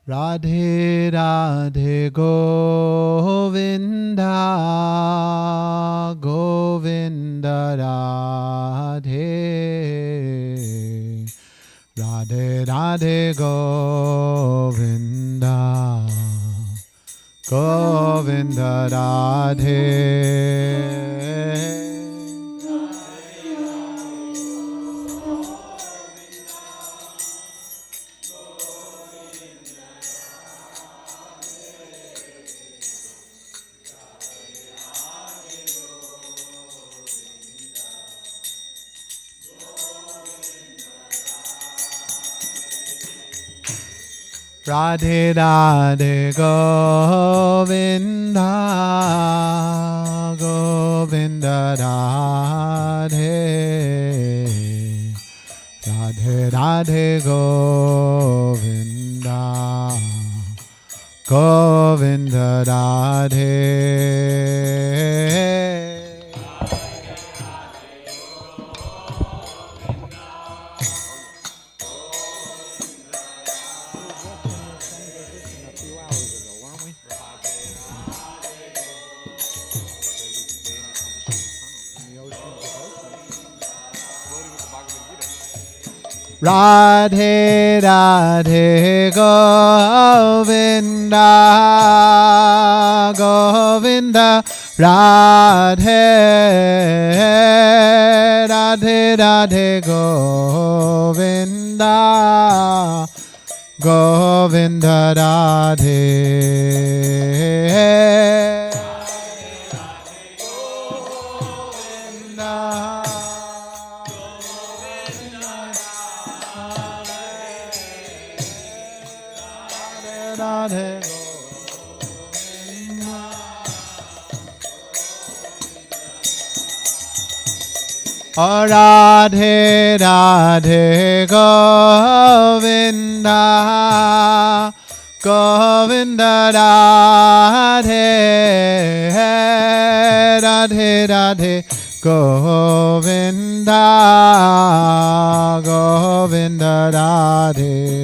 Radhe Radhe Govinda Govinda Radhe Radhe Radhe Govinda Govinda Radhe Radhe Radhe Govinda Govinda Radhe Radhe Radhe Govinda Govinda Radhe Radhe Radhe Govinda Govinda Radhe Radhe Radhe Govinda Govinda Radhe Radhe Oh Radhe Radhe Govinda Govinda Radhe Radhe Radhe Govinda Govinda Radhe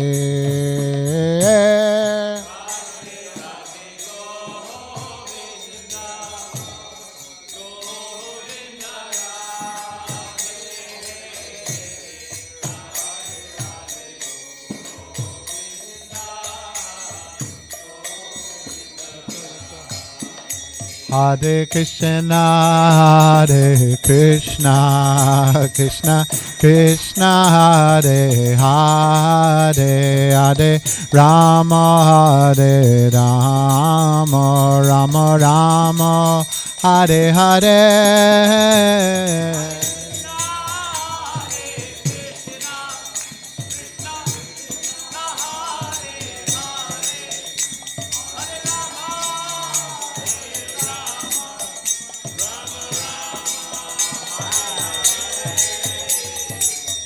Hare Krishna, Hare Krishna, Krishna Krishna, Hare Hare, Hare Rama, Hare Rama, Rama Rama, Hare Hare.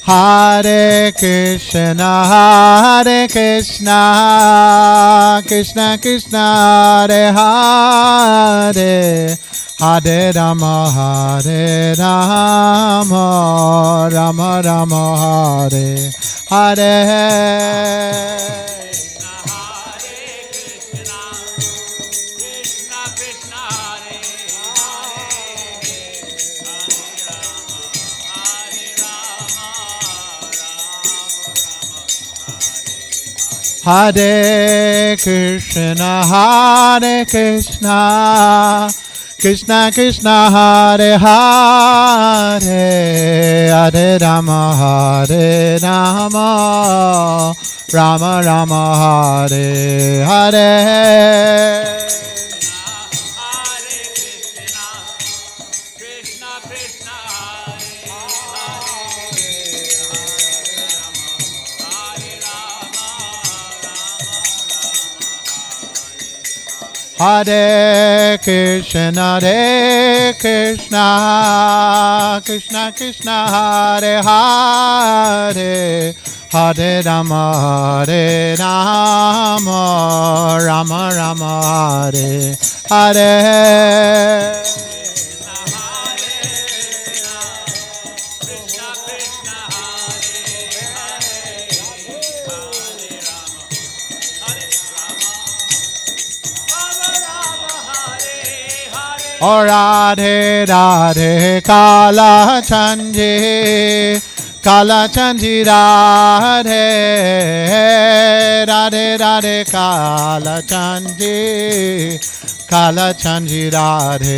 Hare Krishna, Hare Krishna, Krishna Krishna, Hare Hare, Hare Rama, Hare Rama, Rama Rama, Hare Hare. Hare Krishna, Hare Krishna, Krishna Krishna, Hare Hare, Hare Rama, Hare Rama, Rama Rama, Hare Hare. Hare Krishna, Hare Krishna, Krishna Krishna, Hare Hare, Hare Rama, Hare Rama, Rama Rama, Hare Hare. O Radhe Radhe Kala Chanji Kala Chanji Radhe Radhe Radhe Kala Chanji Kala Chanji Radhe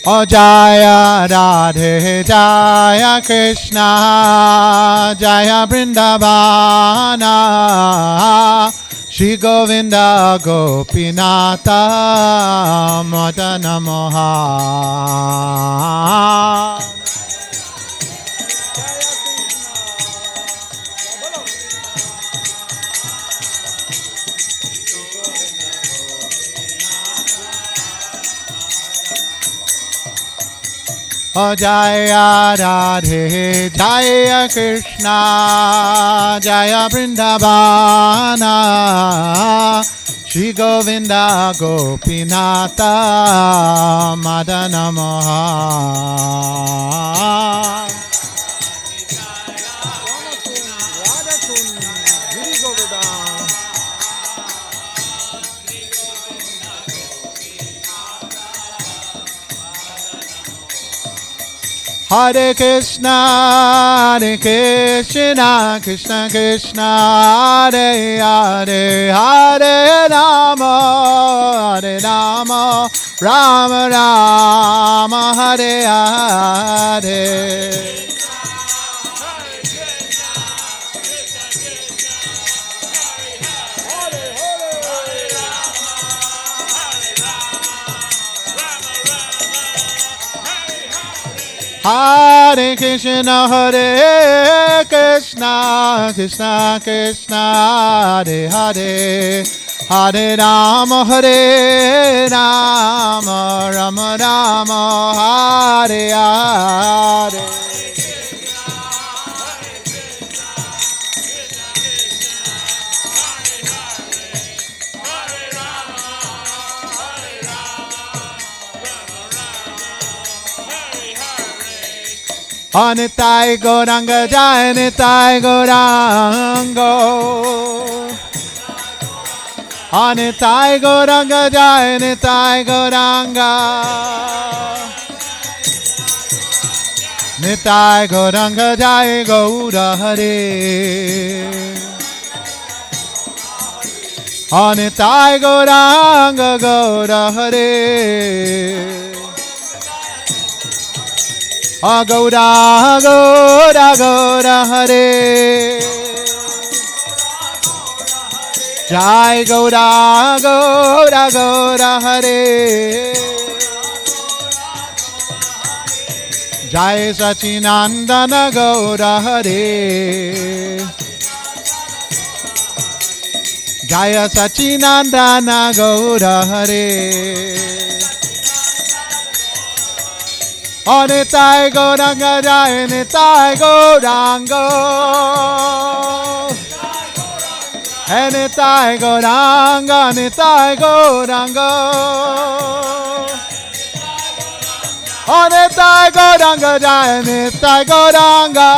O Jaya Radhe Jaya Krishna Jaya Vrindavana Shri Govinda Gopinata Madana Mohan O Jaya Radhe Jaya Krishna Jaya Vrindavana Shri Govinda Gopinata Madana Mohan Hare Krishna, Krishna Krishna, Hare Hare, Hare Rama, Rama Rama, Hare Hare. Hare Krishna, Hare Krishna, Krishna Krishna, Hare Hare, Hare Rama, Rama Rama, Hare Hare. Anitai Gauranga Jai Nitai Gauranga Anitai Gauranga Jai Nitai Gauranga Nitai Gauranga Jai Gaura Hare Anitai Gauranga Gaura Hare Gaura Gaura Gaura Hare Jai Gaura Gaura Gaura Hare Jai Sachinandana Gaura Hare Jaya Sachinandana Gaura Hare Nitai Gauranga Jai Nitai Gauranga Nitai Gauranga Nitai Gauranga Nitai Gauranga Jai Nitai Gauranga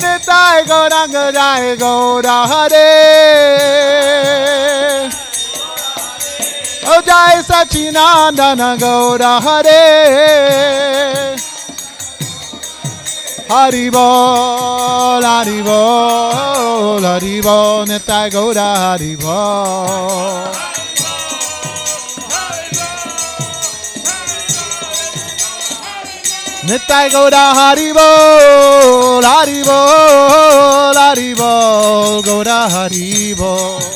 Nitai Gauranga Jai Gaura Hare O Jai Sachinandana Gaura Hare Hari Bol, Hari Bol, Hari Bol, Nitai Gaura Hari Bol Nitai Gaura Hari Bol, Hari Bol, Hari Bol, Gaura Hari Bol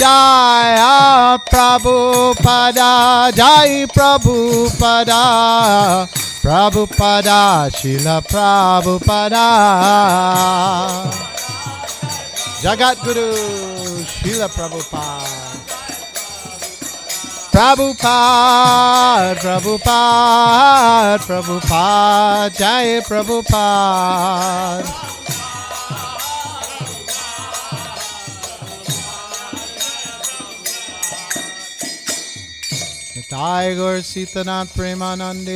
Jaya Prabhupada, Jai Prabhupada, Prabhupada, Srila Prabhupada, Jagat Guru, Srila Prabhupada, Prabhupada, Prabhupada, Prabhupada, Jai Prabhupada. Jai Gaur Sitanath Premanande.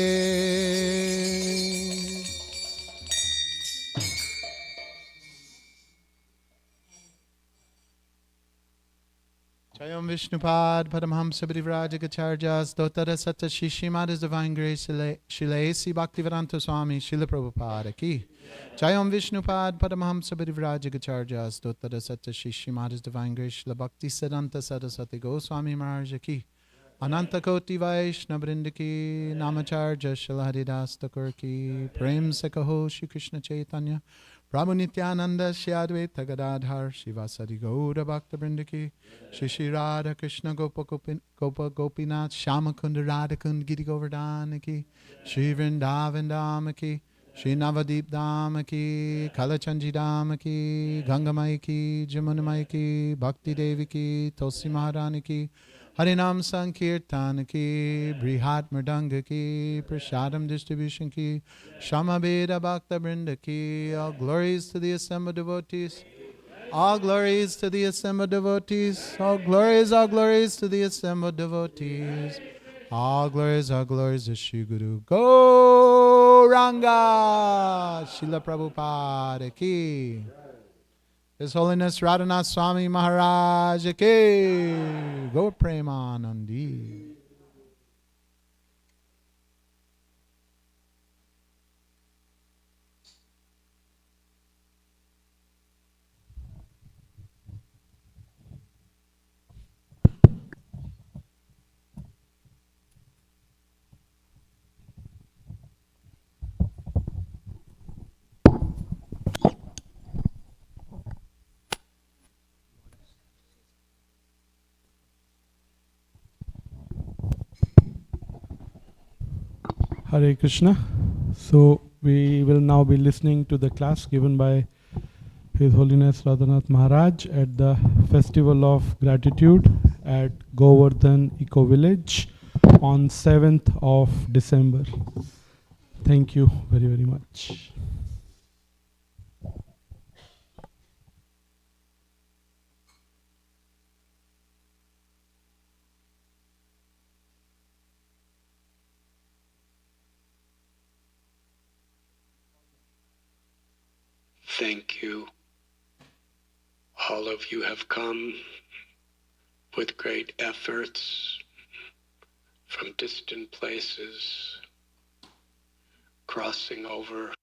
Jayam Vishnupad Paramhamsa Parivrajagacharya Stotara Satta Shishimada's Divine Grace Shilaesi Bhaktivedanta Swami Srila Prabhupada Ki. Jayam Vishnupad Paramhamsa Parivrajagacharya Stotara Satta Shishimada's Divine Grace Shila Bhakti Siddhanta Saraswati Goswami Maharaj Ki. Ananta Koti Vaishnava Vrinda Ki. Namacharya Shila Haridas Thakur Ki. Prem Se Kaho Shri Krishna Chaitanya Prabhu Nityananda Shri Advaita Gadadhar Shivasari Gaura Bhakta Vrinda Ki. Shri Shri Radha Krishna Gopa Gopinath Shama Kunda Radha Kunda Giri Govardhana Ki. Shri Vrindavan Dhama Ki. Shri Navadip Dhama Ki. Kalachanji Dhama Ki. Gangamai Ki. Jamunamai Ki. Bhakti Devi Ki. Tulsi Maharani Ki. Harinam Sankirtan Ki. Brihat Mridanga Ki. Prasadam Distribution Ki. Shama Beda Bhakta Vrinda Ki. All glories to the assembled devotees. All glories to the assembled devotees. All glories to the assembled devotees. All glories to Shri Guru Gauranga. Srila Prabhupada Ki. His Holiness Radhanath Swami Maharaj Ki. Gaur Premanandi. Hare Krishna. So we will now be listening to the class given by His Holiness Radhanath Maharaj at the Festival of Gratitude at Govardhan Eco Village on 7th of December. Thank you very, very much. Thank you. All of you have come with great efforts from distant places, crossing over.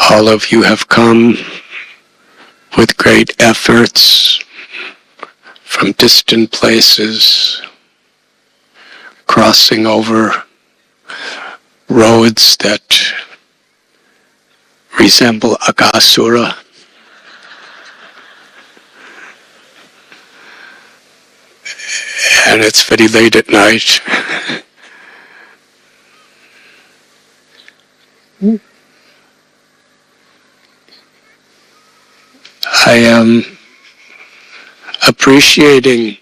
All of you have come with great efforts from distant places, crossing over roads that resemble Agasura. And it's very late at night. I am appreciating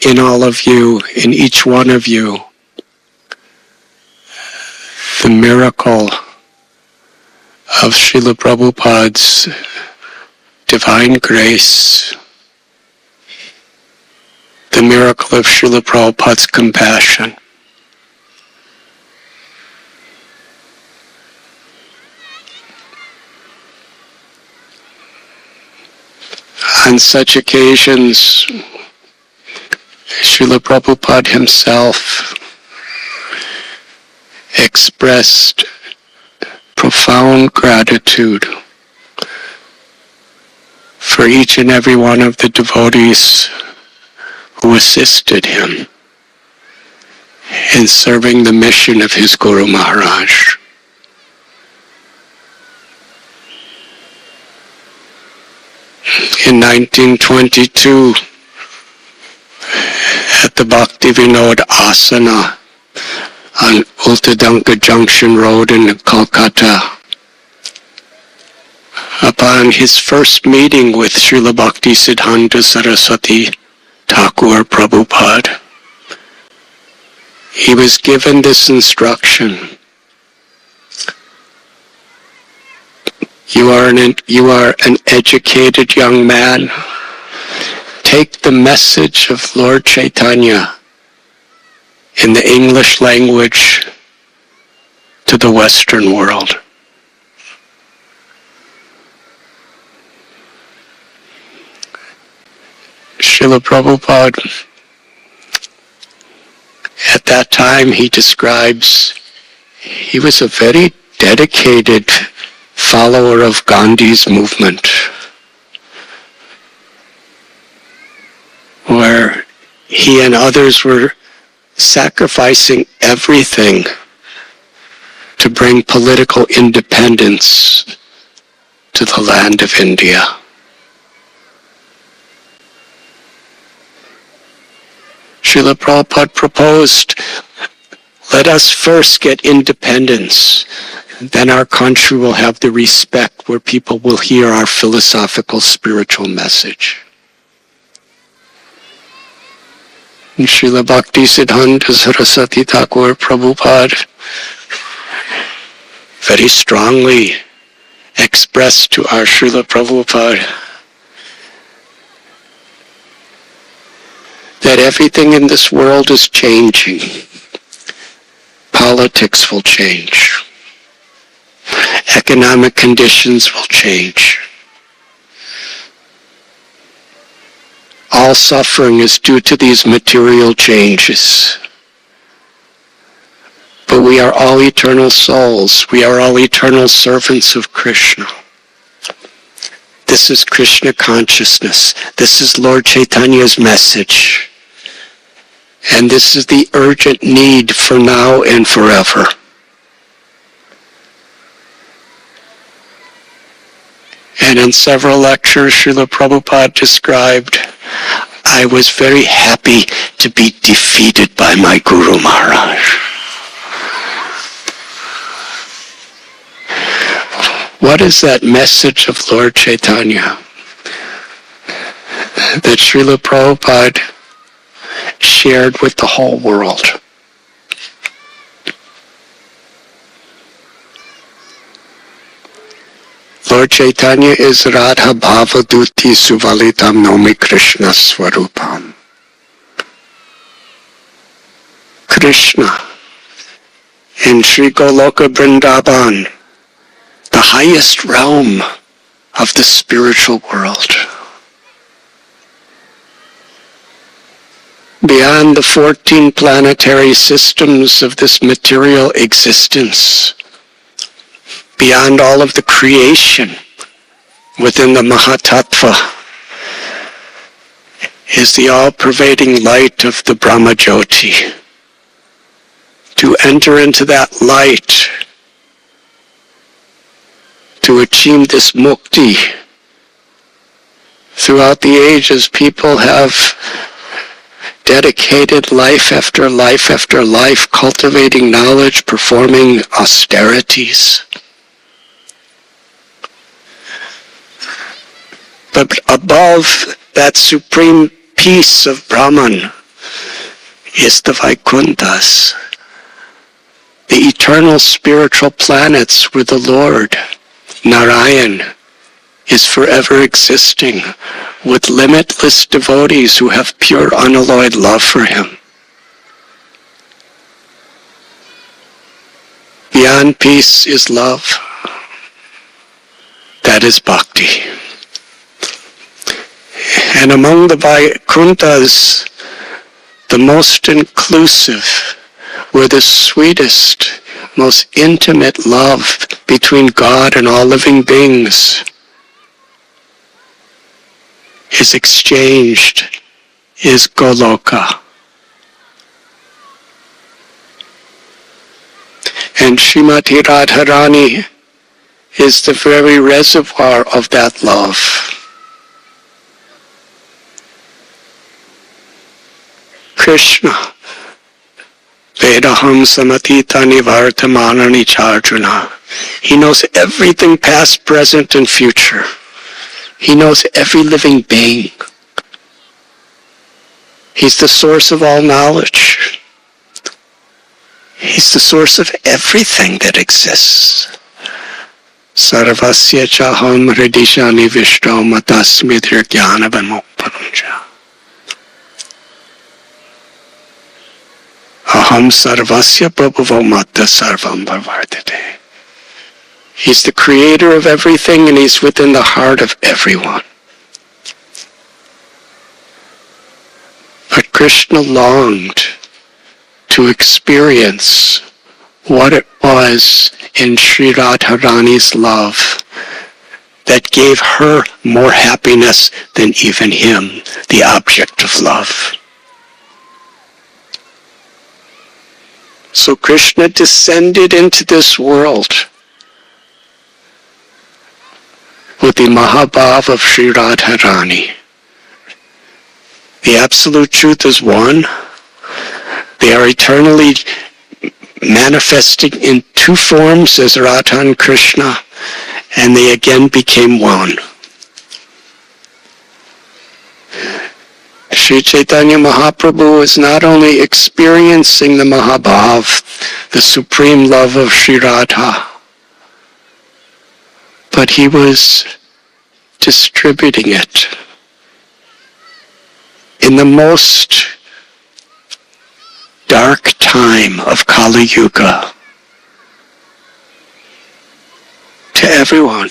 in all of you, in each one of you, the miracle of Srila Prabhupada's divine grace, the miracle of Srila Prabhupada's compassion. On such occasions, Srila Prabhupada himself expressed profound gratitude for each and every one of the devotees who assisted him in serving the mission of his Guru Maharaj. In 1922, at the Bhakti Vinod Asana on Ultadanka Junction Road in Kolkata, upon his first meeting with Srila Bhakti Siddhanta Saraswati Thakur Prabhupada, he was given this instruction: You are an educated young man. Take the message of Lord Chaitanya in the English language to the Western world. Srila Prabhupada, at that time he describes, he was a very dedicated follower of Gandhi's movement, where he and others were sacrificing everything to bring political independence to the land of India. Srila Prabhupada proposed, let us first get independence, then our country will have the respect where people will hear our philosophical spiritual message. And Srila Bhakti Siddhanta Saraswati Thakur Prabhupada very strongly expressed to our Srila Prabhupada that everything in this world is changing. Politics will change. Economic conditions will change. All suffering is due to these material changes. But we are all eternal souls. We are all eternal servants of Krishna. This is Krishna consciousness. This is Lord Chaitanya's message. And this is the urgent need for now and forever. And in several lectures, Srila Prabhupada described, I was very happy to be defeated by my Guru Maharaj. What is that message of Lord Chaitanya that Srila Prabhupada shared with the whole world? Lord Chaitanya is Radha Bhavaduti Suvalitam Nomi Krishna Swarupam. Krishna in Sri Goloka Vrindavan, the highest realm of the spiritual world. Beyond the 14 planetary systems of this material existence, beyond all of the creation within the Mahatattva, is the all-pervading light of the Brahma Jyoti. To enter into that light, to achieve this mukti, throughout the ages people have dedicated life after life after life, cultivating knowledge, performing austerities. But above that supreme peace of Brahman is the Vaikunthas, the eternal spiritual planets where the Lord, Narayan, is forever existing with limitless devotees who have pure unalloyed love for him. Beyond peace is love. That is bhakti. And among the Vaikunthas, the most inclusive, where the sweetest, most intimate love between God and all living beings is exchanged, is Goloka. And Srimati Radharani is the very reservoir of that love. Krishna, Vedaham Samatitani Vartamanani Charjuna. He knows everything past, present, and future. He knows every living being. He's the source of all knowledge. He's the source of everything that exists. Sarvasya chaham hridishani vishto matasmidhir jnanavanmokparuncha. Aham sarvasya prabhuvo matta sarvam bhavardate. He's the creator of everything and he's within the heart of everyone. But Krishna longed to experience what it was in Sri Radharani's love that gave her more happiness than even him, the object of love. So Krishna descended into this world with the Mahabhav of Sri Radharani. The absolute truth is one. They are eternally manifesting in two forms as Radha and Krishna, and they again became one. Sri Chaitanya Mahaprabhu is not only experiencing the Mahabhav, the supreme love of Sri Radha, but he was distributing it in the most dark time of Kali Yuga to everyone.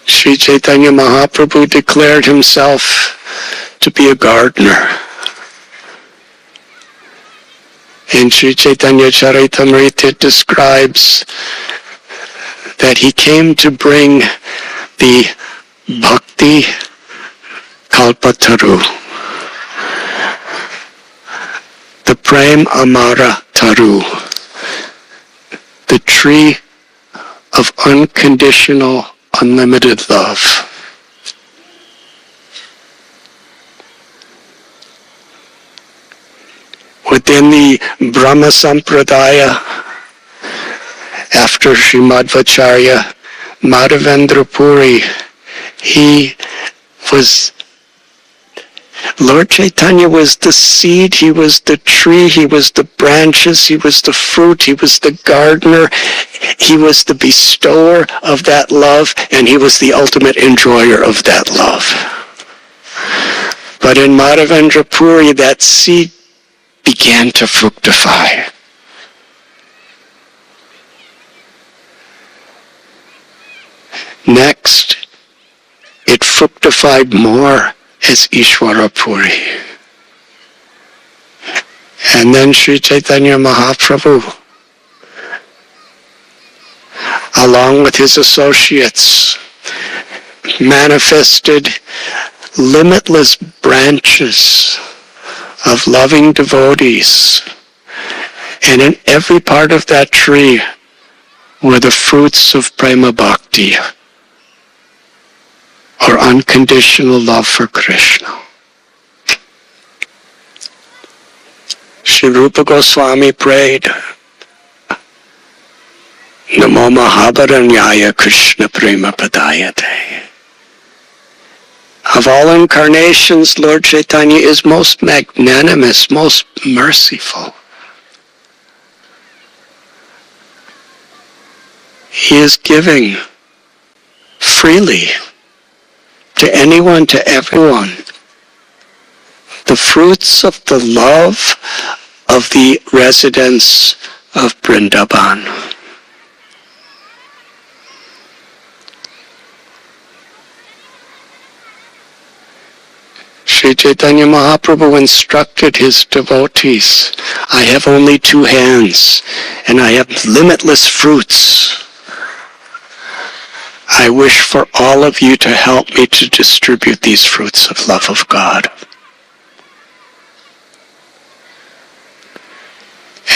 Sri Chaitanya Mahaprabhu declared himself to be a gardener. In Sri Chaitanya Charitamrita it describes that he came to bring the Bhakti Kalpataru, the Prem Amara Taru, the tree of unconditional, unlimited love. Within the Brahma Sampradaya, after Srimadvacharya Madhavendra Puri, Lord Chaitanya was the seed, he was the tree, he was the branches, he was the fruit, he was the gardener, he was the bestower of that love, and he was the ultimate enjoyer of that love. But in Madhavendra Puri, that seed began to fructify. Next, it fructified more as Ishwara Puri. And then Sri Chaitanya Mahaprabhu, along with his associates, manifested limitless branches of loving devotees. And in every part of that tree were the fruits of Prema Bhakti, or unconditional love for Krishna. Sri Rupa Goswami prayed, Namo Mahabharanyaya Krishna Prema Padayate. Of all incarnations, Lord Chaitanya is most magnanimous, most merciful. He is giving freely to anyone, to everyone, the fruits of the love of the residents of Vrindavan. Sri Chaitanya Mahaprabhu instructed his devotees, I have only two hands and I have limitless fruits. I wish for all of you to help me to distribute these fruits of love of God.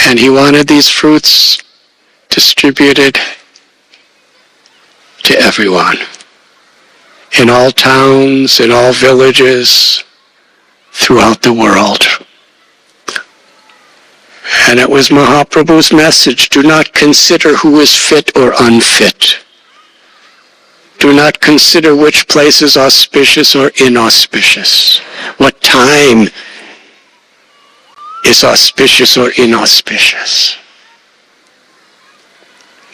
And he wanted these fruits distributed to everyone, in all towns, in all villages, throughout the world. And it was Mahaprabhu's message, do not consider who is fit or unfit. Do not consider which place is auspicious or inauspicious. What time is auspicious or inauspicious.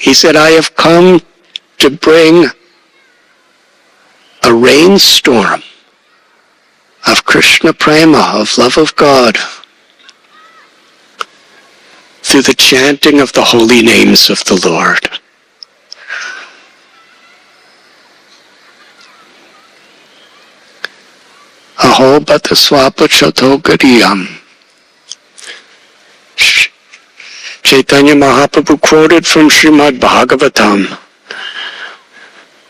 He said, I have come to bring a rainstorm of Krishna Prema, of love of God, through the chanting of the holy names of the Lord. Aho bata swapa chato gadiyam. Chaitanya Mahaprabhu quoted from Srimad Bhagavatam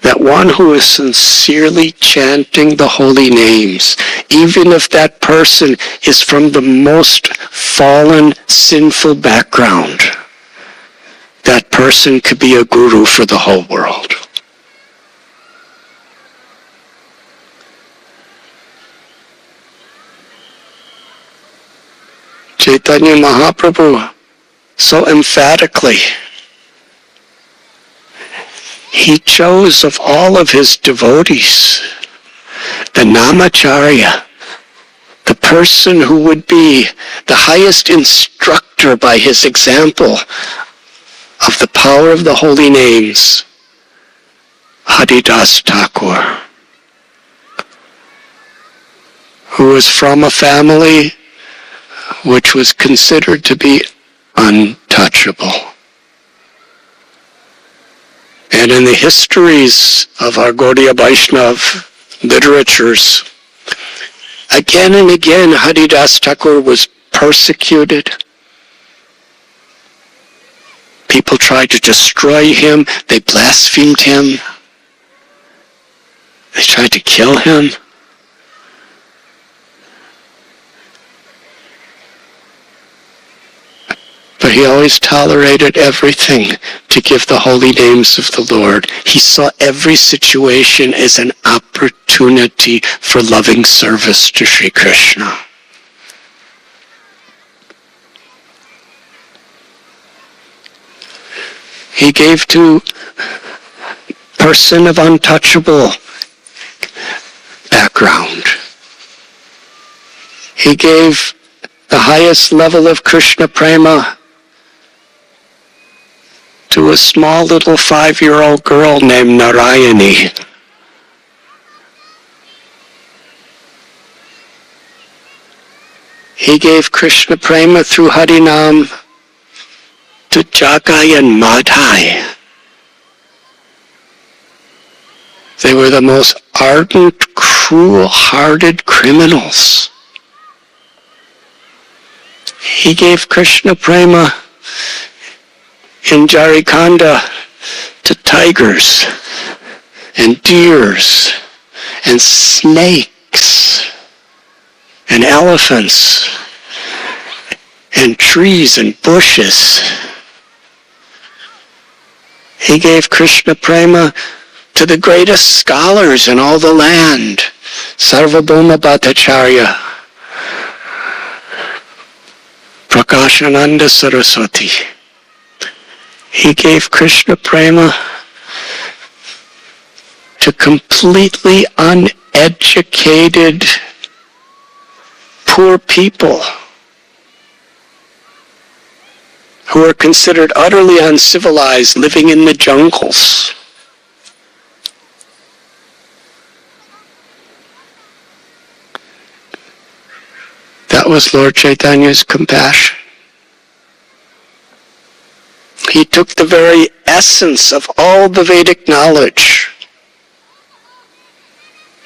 that one who is sincerely chanting the holy names, even if that person is from the most fallen, sinful background, that person could be a guru for the whole world. Chaitanya Mahaprabhu, so emphatically, he chose of all of his devotees, the Namacharya, the person who would be the highest instructor by his example of the power of the holy names, Haridas Thakur, who was from a family which was considered to be untouchable. And in the histories of our Gaudiya Vaishnav literatures, again and again Haridas Thakur was persecuted. People tried to destroy him. They blasphemed him. They tried to kill him. But he always tolerated everything to give the holy names of the Lord. He saw every situation as an opportunity for loving service to Sri Krishna. He gave to a person of untouchable background. He gave the highest level of Krishna Prema to a small little 5-year-old girl named Narayani. He gave Krishna Prema through Harinam to Jagai and Madhai. They were the most ardent, cruel-hearted criminals. He gave Krishna Prema in Jarikanda to tigers and deers and snakes and elephants and trees and bushes. He gave Krishna Prema to the greatest scholars in all the land, Sarvabhauma Bhattacharya, Prakashananda Saraswati. He gave Krishna Prema to completely uneducated, poor people who are considered utterly uncivilized, living in the jungles. That was Lord Chaitanya's compassion. He took the very essence of all the Vedic knowledge,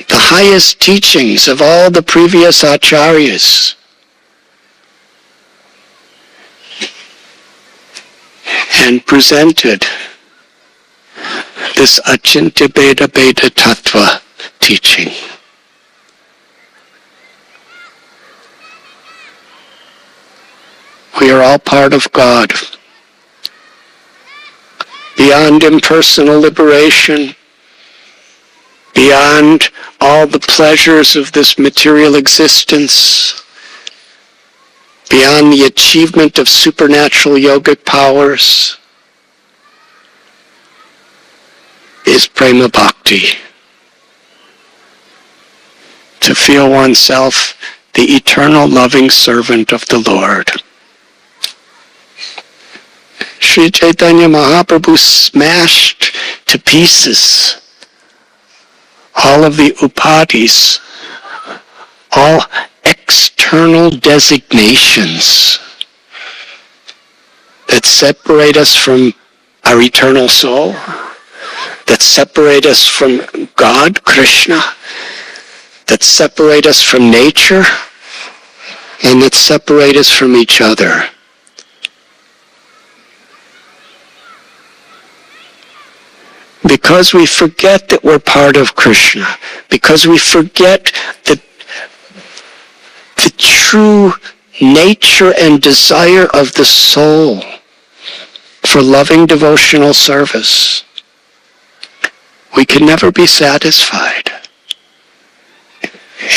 the highest teachings of all the previous acharyas, and presented this Achintya Bheda Bheda Tattva teaching. We are all part of God. Beyond impersonal liberation, beyond all the pleasures of this material existence, beyond the achievement of supernatural yogic powers, is prema bhakti. To feel oneself the eternal loving servant of the Lord. Sri Chaitanya Mahaprabhu smashed to pieces all of the upadhis, all external designations that separate us from our eternal soul, that separate us from God, Krishna, that separate us from nature, and that separate us from each other. Because we forget that we're part of Krishna, because we forget that the true nature and desire of the soul for loving devotional service, we can never be satisfied.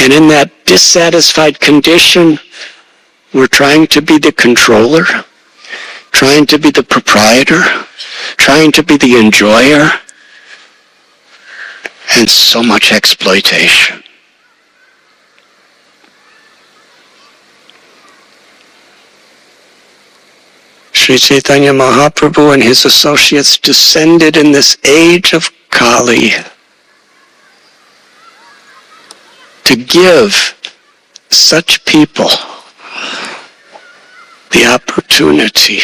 And in that dissatisfied condition, we're trying to be the controller, trying to be the proprietor, trying to be the enjoyer, and so much exploitation. Sri Chaitanya Mahaprabhu and his associates descended in this age of Kali to give such people the opportunity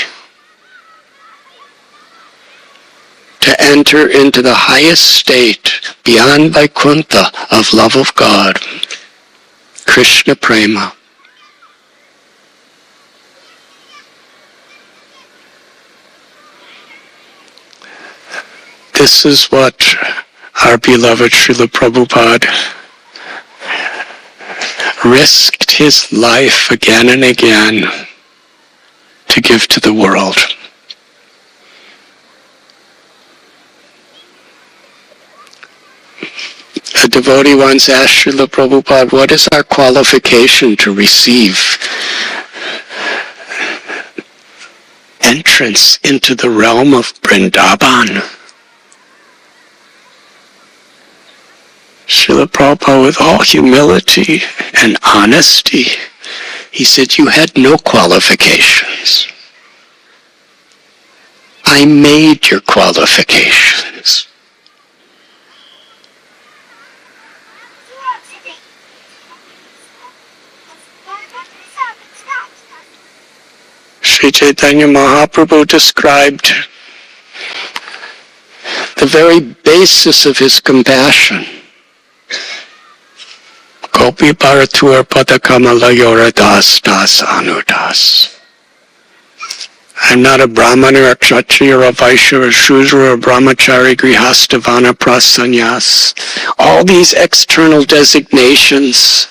to enter into the highest state beyond Vaikuntha of love of God, Krishna Prema. This is what our beloved Srila Prabhupada risked his life again and again to give to the world. A devotee once asked Srila Prabhupada, what is our qualification to receive entrance into the realm of Vrindavan? Srila Prabhupada, with all humility and honesty, he said, you had no qualifications. I made your qualifications. Sri Chaitanya Mahaprabhu described the very basis of his compassion. Gopi Bharatur Padakamala Yoradas Das Anudas. I'm not a Brahmana or a Kshatriya or a Vaishya or a Shudra or a Brahmachari, Grihastha, Vanaprastha, Sannyas. All these external designations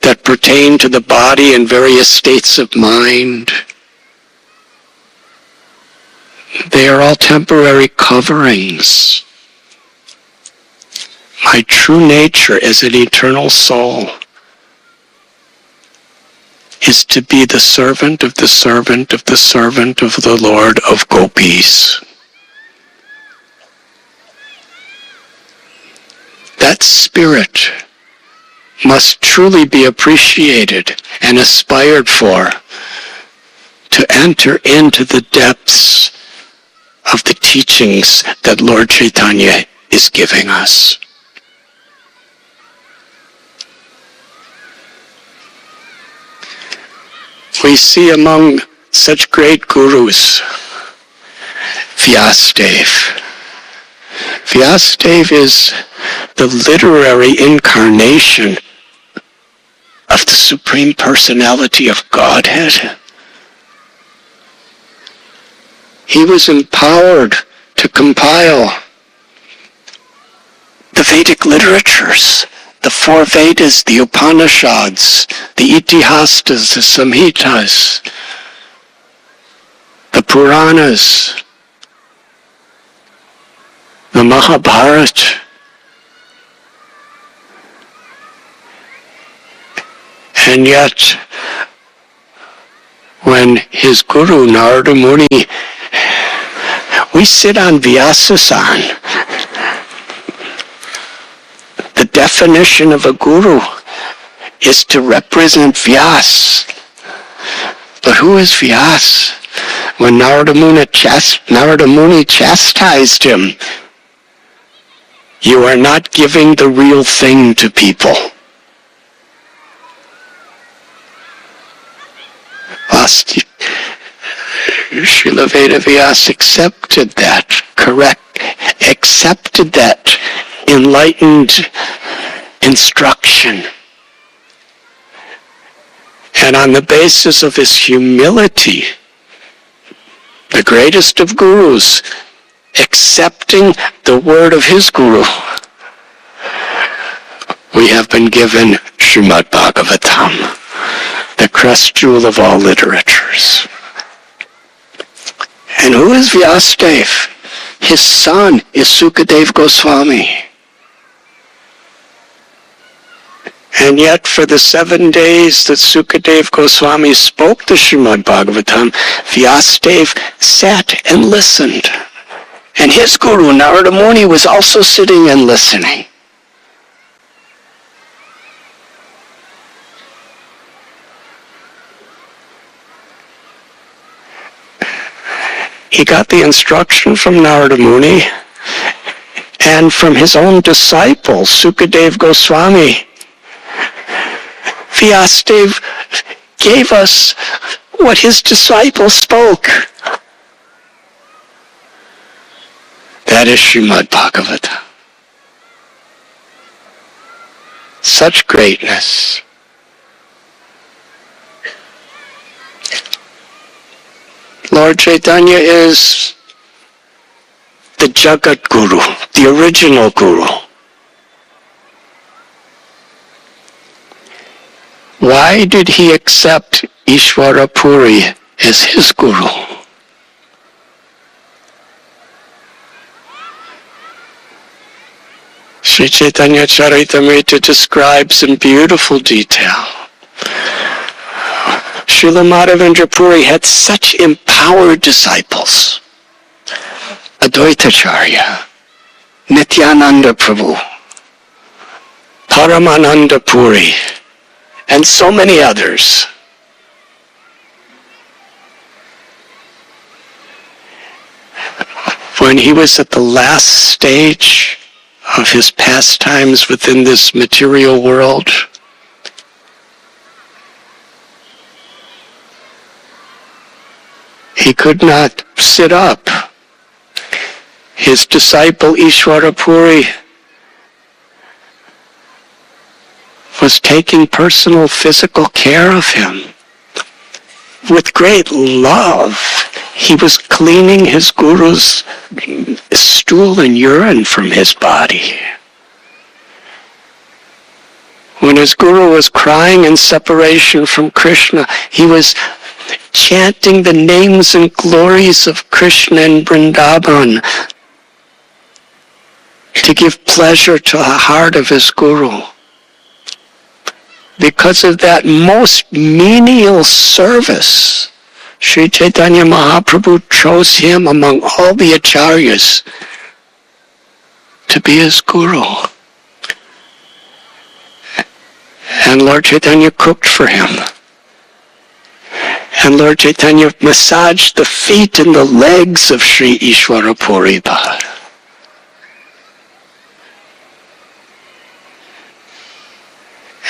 that pertain to the body and various states of mind, they are all temporary coverings. My true nature as an eternal soul is to be the servant of the servant of the servant of the Lord of Gopis. That spirit must truly be appreciated and aspired for to enter into the depths of the teachings that Lord Chaitanya is giving us. We see among such great gurus, Vyasadeva. Vyasadeva is the literary incarnation of the Supreme Personality of Godhead. He was empowered to compile the Vedic literatures, the four Vedas, the Upanishads, the Itihastas, the Samhitas, the Puranas, the Mahabharata. And yet, when his guru, Narada Muni, we sit on Vyasasan. The definition of a guru is to represent Vyas. But who is Vyas? when Narada Muni chastised him, you are not giving the real thing to people. Srila Vedavyas accepted that, accepted that enlightened instruction. And on the basis of his humility, the greatest of gurus, accepting the word of his guru, we have been given Srimad Bhagavatam, the crest jewel of all literatures. And who is Vyasadeva? His son is Sukadeva Goswami. And yet for the 7 days that Sukadeva Goswami spoke the Srimad Bhagavatam, Vyasadeva sat and listened. And his guru, Narada Muni, was also sitting and listening. He got the instruction from Narada Muni and from his own disciple, Sukadeva Goswami. Vyasadeva gave us what his disciple spoke. That is Srimad Bhagavatam. Such greatness. Lord Chaitanya is the Jagat Guru, the original Guru. Why did he accept Ishvara Puri as his Guru? Sri Chaitanya Charitamrita describes in beautiful detail. Srila Madhavendra Puri had such empowered disciples. Advaitacharya, Nityananda Prabhu, Paramananda Puri, and so many others. When he was at the last stage of his pastimes within this material world, he could not sit up. His disciple Ishvara Puri was taking personal physical care of him. With great love, he was cleaning his guru's stool and urine from his body. When his guru was crying in separation from Krishna, he was chanting the names and glories of Krishna in Vrindavan to give pleasure to the heart of his guru. Because of that most menial service, Sri Chaitanya Mahaprabhu chose him among all the acharyas to be his guru. And Lord Chaitanya cooked for him. And Lord Chaitanya massaged the feet and the legs of Sri Ishvara Puripad.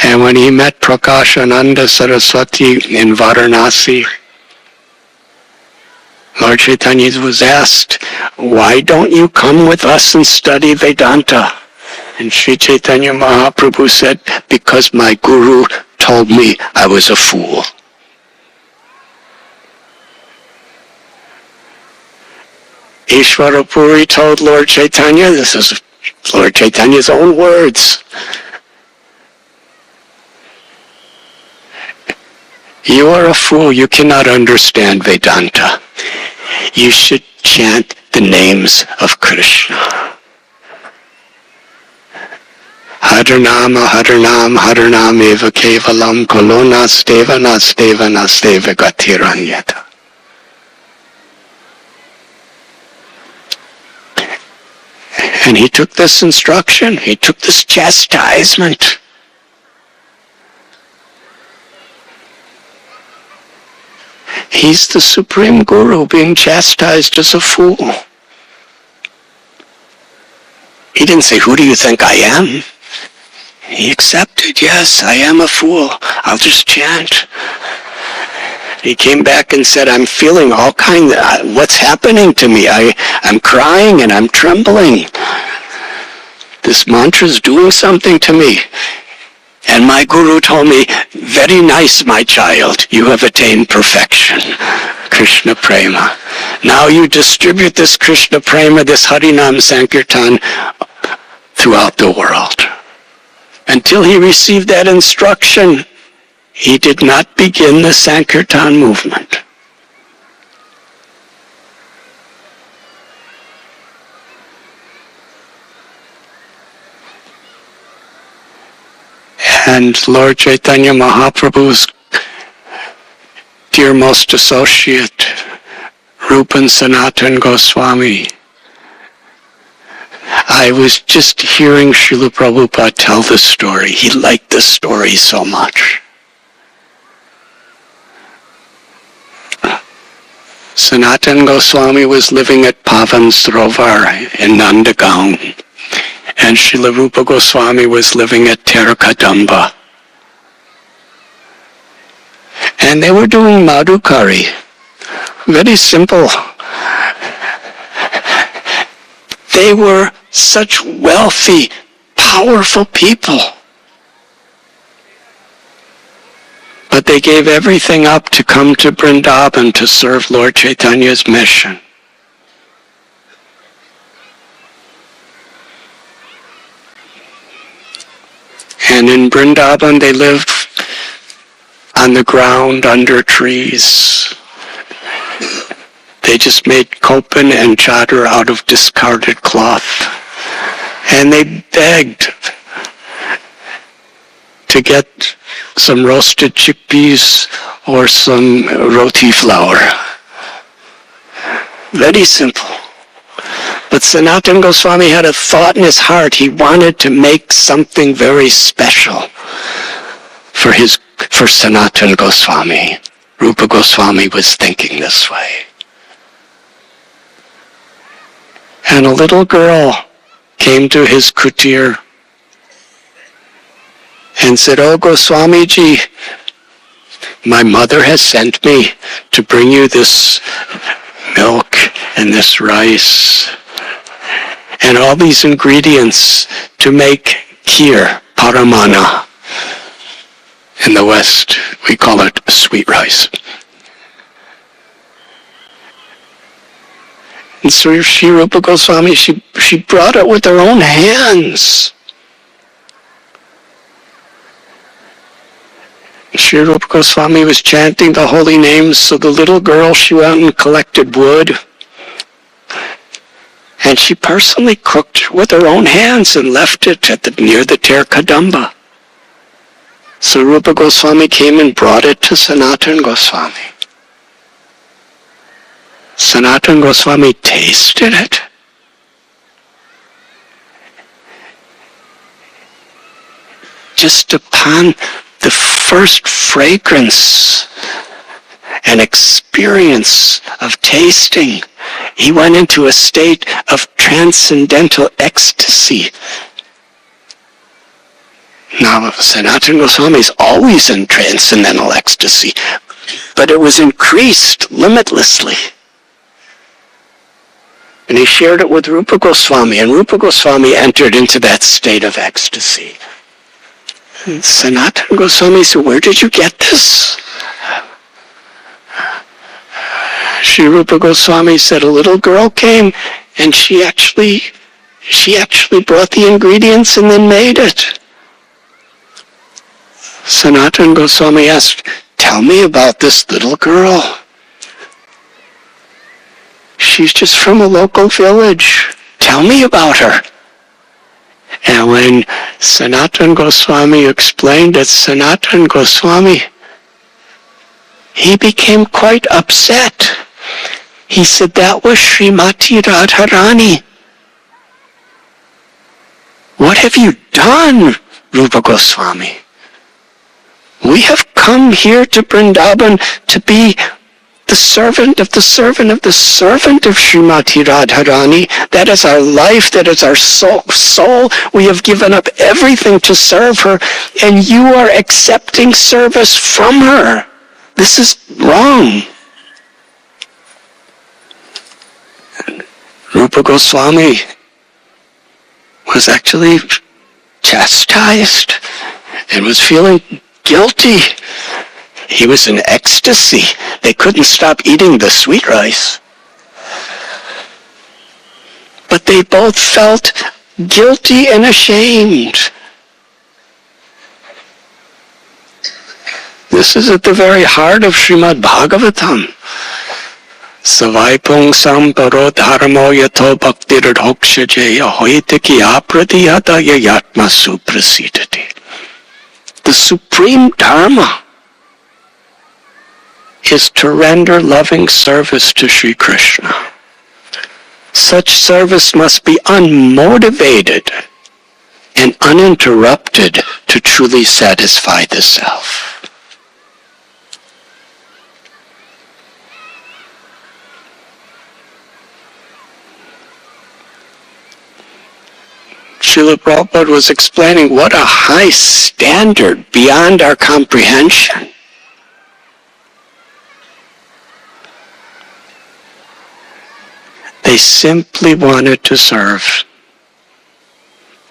And when he met Prakashananda Saraswati in Varanasi, Lord Chaitanya was asked, why don't you come with us and study Vedanta? And Sri Chaitanya Mahaprabhu said, because my guru told me I was a fool. Ishvara Puri told Lord Chaitanya, this is Lord Chaitanya's own words, you are a fool, you cannot understand Vedanta. You should chant the names of Krishna. Haranama, Haranam, Haranam eva kevalam, kolonas deva nasdeva nasdeva gatiranyata. And he took this instruction, he took this chastisement. He He's the Supreme Guru being chastised as a fool. He didn't say, who do you think I am? He accepted, yes, I am a fool. I'll just chant. He came back and said, I'm feeling all kinds of, what's happening to me? I'm crying and I'm trembling. This mantra's doing something to me. And my guru told me, very nice, my child, you have attained perfection. Krishna Prema. Now you distribute this Krishna Prema, this Harinam Sankirtan throughout the world. Until he received that instruction, he did not begin the Sankirtan movement. And Lord Chaitanya Mahaprabhu's dearmost associate, Rupan Sanatan Goswami. I was just hearing Srila Prabhupada tell this story. He liked this story so much. Sanatan Goswami was living at Pavan Sarovar in Nandagaon, and Srila Rupa Goswami was living at Terrakadamba. And they were doing Madhukari. Very simple. They were such wealthy, powerful people. But they gave everything up to come to Vrindavan to serve Lord Chaitanya's mission. And in Vrindavan they lived on the ground under trees. They just made kopan and chadar out of discarded cloth. And they begged to get some roasted chickpeas or some roti flour. Very simple. But Sanatan Goswami had a thought in his heart. He wanted to make something very special for Sanatan Goswami. Rupa Goswami was thinking this way. And a little girl came to his kutir and said, "Oh, Goswamiji, my mother has sent me to bring you this milk and this rice and all these ingredients to make kheer, paramana. In the West, we call it sweet rice." And so Sri Rupa Goswami, she brought it with her own hands. Sri Rupa Goswami was chanting the holy names, so the little girl, she went and collected wood. And she personally cooked with her own hands and left it near the Terrakadamba. So Rupa Goswami came and brought it to Sanatan Goswami. Sanatan Goswami tasted it. Just upon the first fragrance and experience of tasting, he went into a state of transcendental ecstasy. Now, Sanatan Goswami is always in transcendental ecstasy, but it was increased limitlessly. And he shared it with Rupa Goswami, and Rupa Goswami entered into that state of ecstasy. And Sanatan Goswami said, "Where did you get this?" Sri Rupa Goswami said, "A little girl came, and she actually brought the ingredients and then made it." Sanatan Goswami asked, "Tell me about this little girl. She's just from a local village. Tell me about her." And when Sanatan Goswami explained it, Sanatan Goswami, he became quite upset. He said, "That was Srimati Radharani. What have you done, Rupa Goswami? We have come here to Vrindavan to be the servant of the servant of the servant of Srimati Radharani. That is our life. That is our soul. We have given up everything to serve her, and you are accepting service from her. This is wrong. And Rupa Goswami was actually chastised and was feeling guilty. He was in ecstasy. They couldn't stop eating the sweet rice. But they both felt guilty and ashamed. This is at the very heart of Srimad Bhagavatam. Savaipung samparo dharmo yato bhaktir dhokshajeya hoitiki apradiyata yayatma suprasidati. The supreme dharma is to render loving service to Sri Krishna. Such service must be unmotivated and uninterrupted to truly satisfy the self. Srila Prabhupada was explaining what a high standard beyond our comprehension. They simply wanted to serve.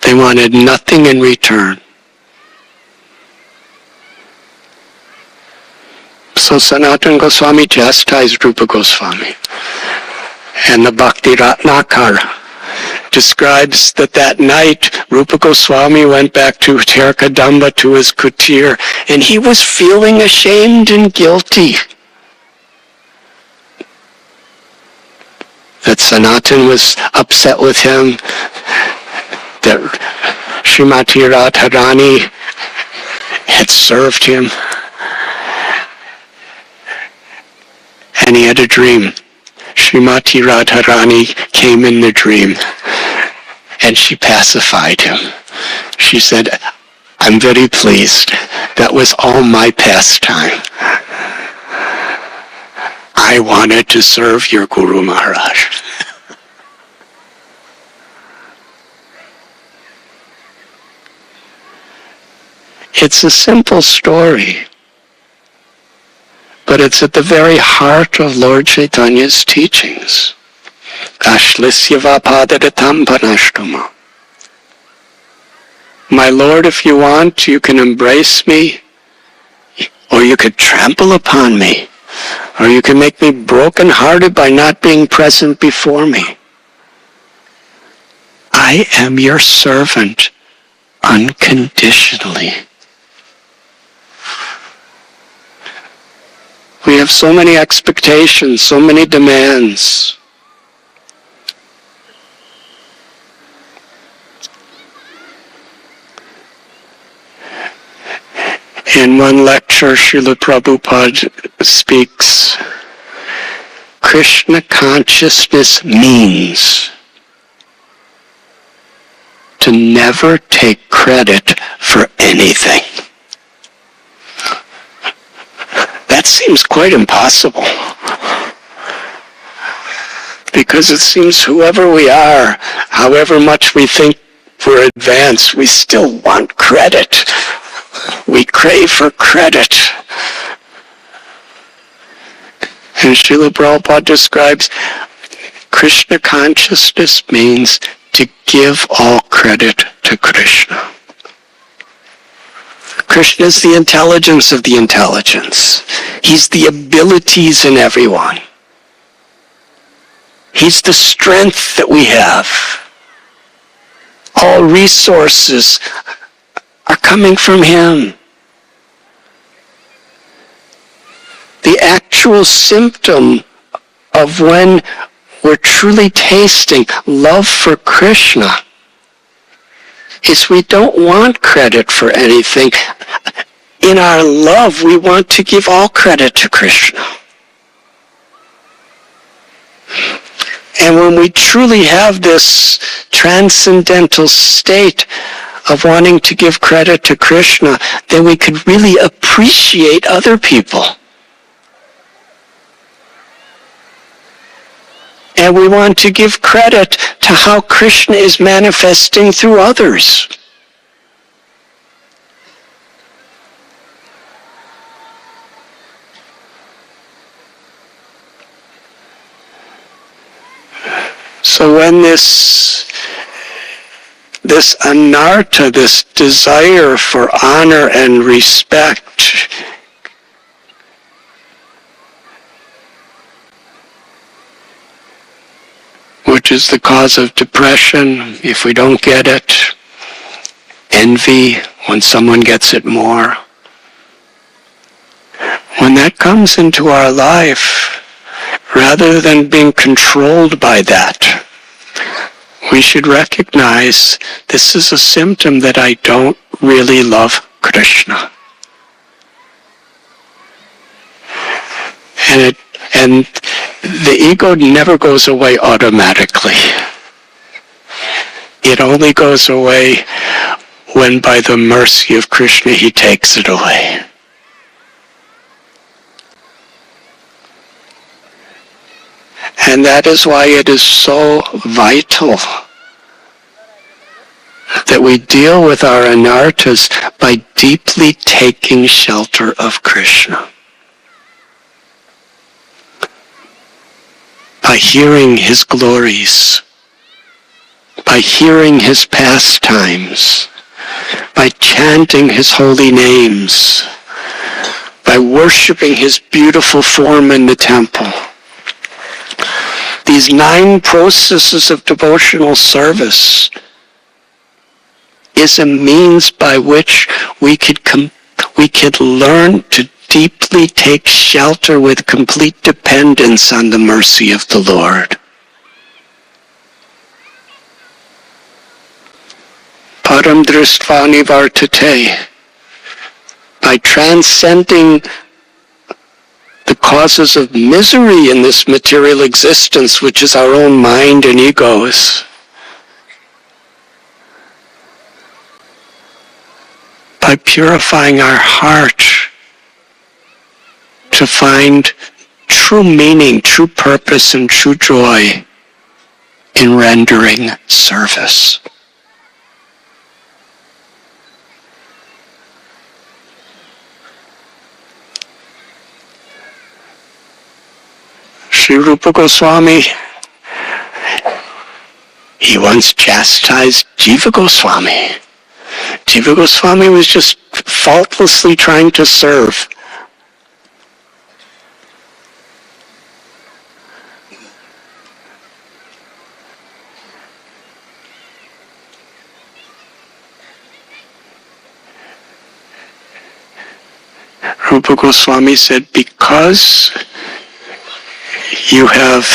They wanted nothing in return. So Sanatana Goswami chastised Rupa Goswami. And the Bhakti Ratnakara describes that night Rupa Goswami went back to Terkadamba, to his kutir, and he was feeling ashamed and guilty that Sanatan was upset with him, that Srimati Radharani had served him. And he had a dream. Srimati Radharani came in the dream, and she pacified him. She said, "I'm very pleased. That was all my pastime. I wanted to serve your Guru Maharaj." It's a simple story, but it's at the very heart of Lord Chaitanya's teachings. Ashlisyava padaratam panashtama. My Lord, if you want, you can embrace me, or you could trample upon me, or you can make me broken-hearted by not being present before me. I am your servant unconditionally. We have so many expectations, so many demands. In one lecture, Srila Prabhupada speaks, Krishna consciousness means to never take credit for anything. That seems quite impossible. Because it seems whoever we are, however much we think we're advanced, we still want credit. We crave for credit. And Srila Prabhupada describes Krishna consciousness means to give all credit to Krishna. Krishna is the intelligence of the intelligence. He's the abilities in everyone. He's the strength that we have. All resources are coming from Him. The actual symptom of when we're truly tasting love for Krishna is we don't want credit for anything. In our love, we want to give all credit to Krishna. And when we truly have this transcendental state of wanting to give credit to Krishna, then we could really appreciate other people. And we want to give credit to how Krishna is manifesting through others. So when this anartha, this desire for honor and respect, which is the cause of depression if we don't get it, envy when someone gets it more, when that comes into our life, rather than being controlled by that, we should recognize this is a symptom that I don't really love Krishna. And the ego never goes away automatically. It only goes away when by the mercy of Krishna he takes it away. And that is why it is so vital that we deal with our anarthas by deeply taking shelter of Krishna. By hearing his glories, by hearing his pastimes, by chanting his holy names, by worshiping his beautiful form in the temple. These 9 processes of devotional service is a means by which we could learn to deeply take shelter with complete dependence on the mercy of the Lord. Param drishtva nivartate. By transcending the causes of misery in this material existence, which is our own mind and egos, by purifying our heart to find true meaning, true purpose, and true joy in rendering service. Sri Rupa Goswami, he once chastised Jiva Goswami. Jiva Goswami was just faultlessly trying to serve. Rupa Goswami said, because you have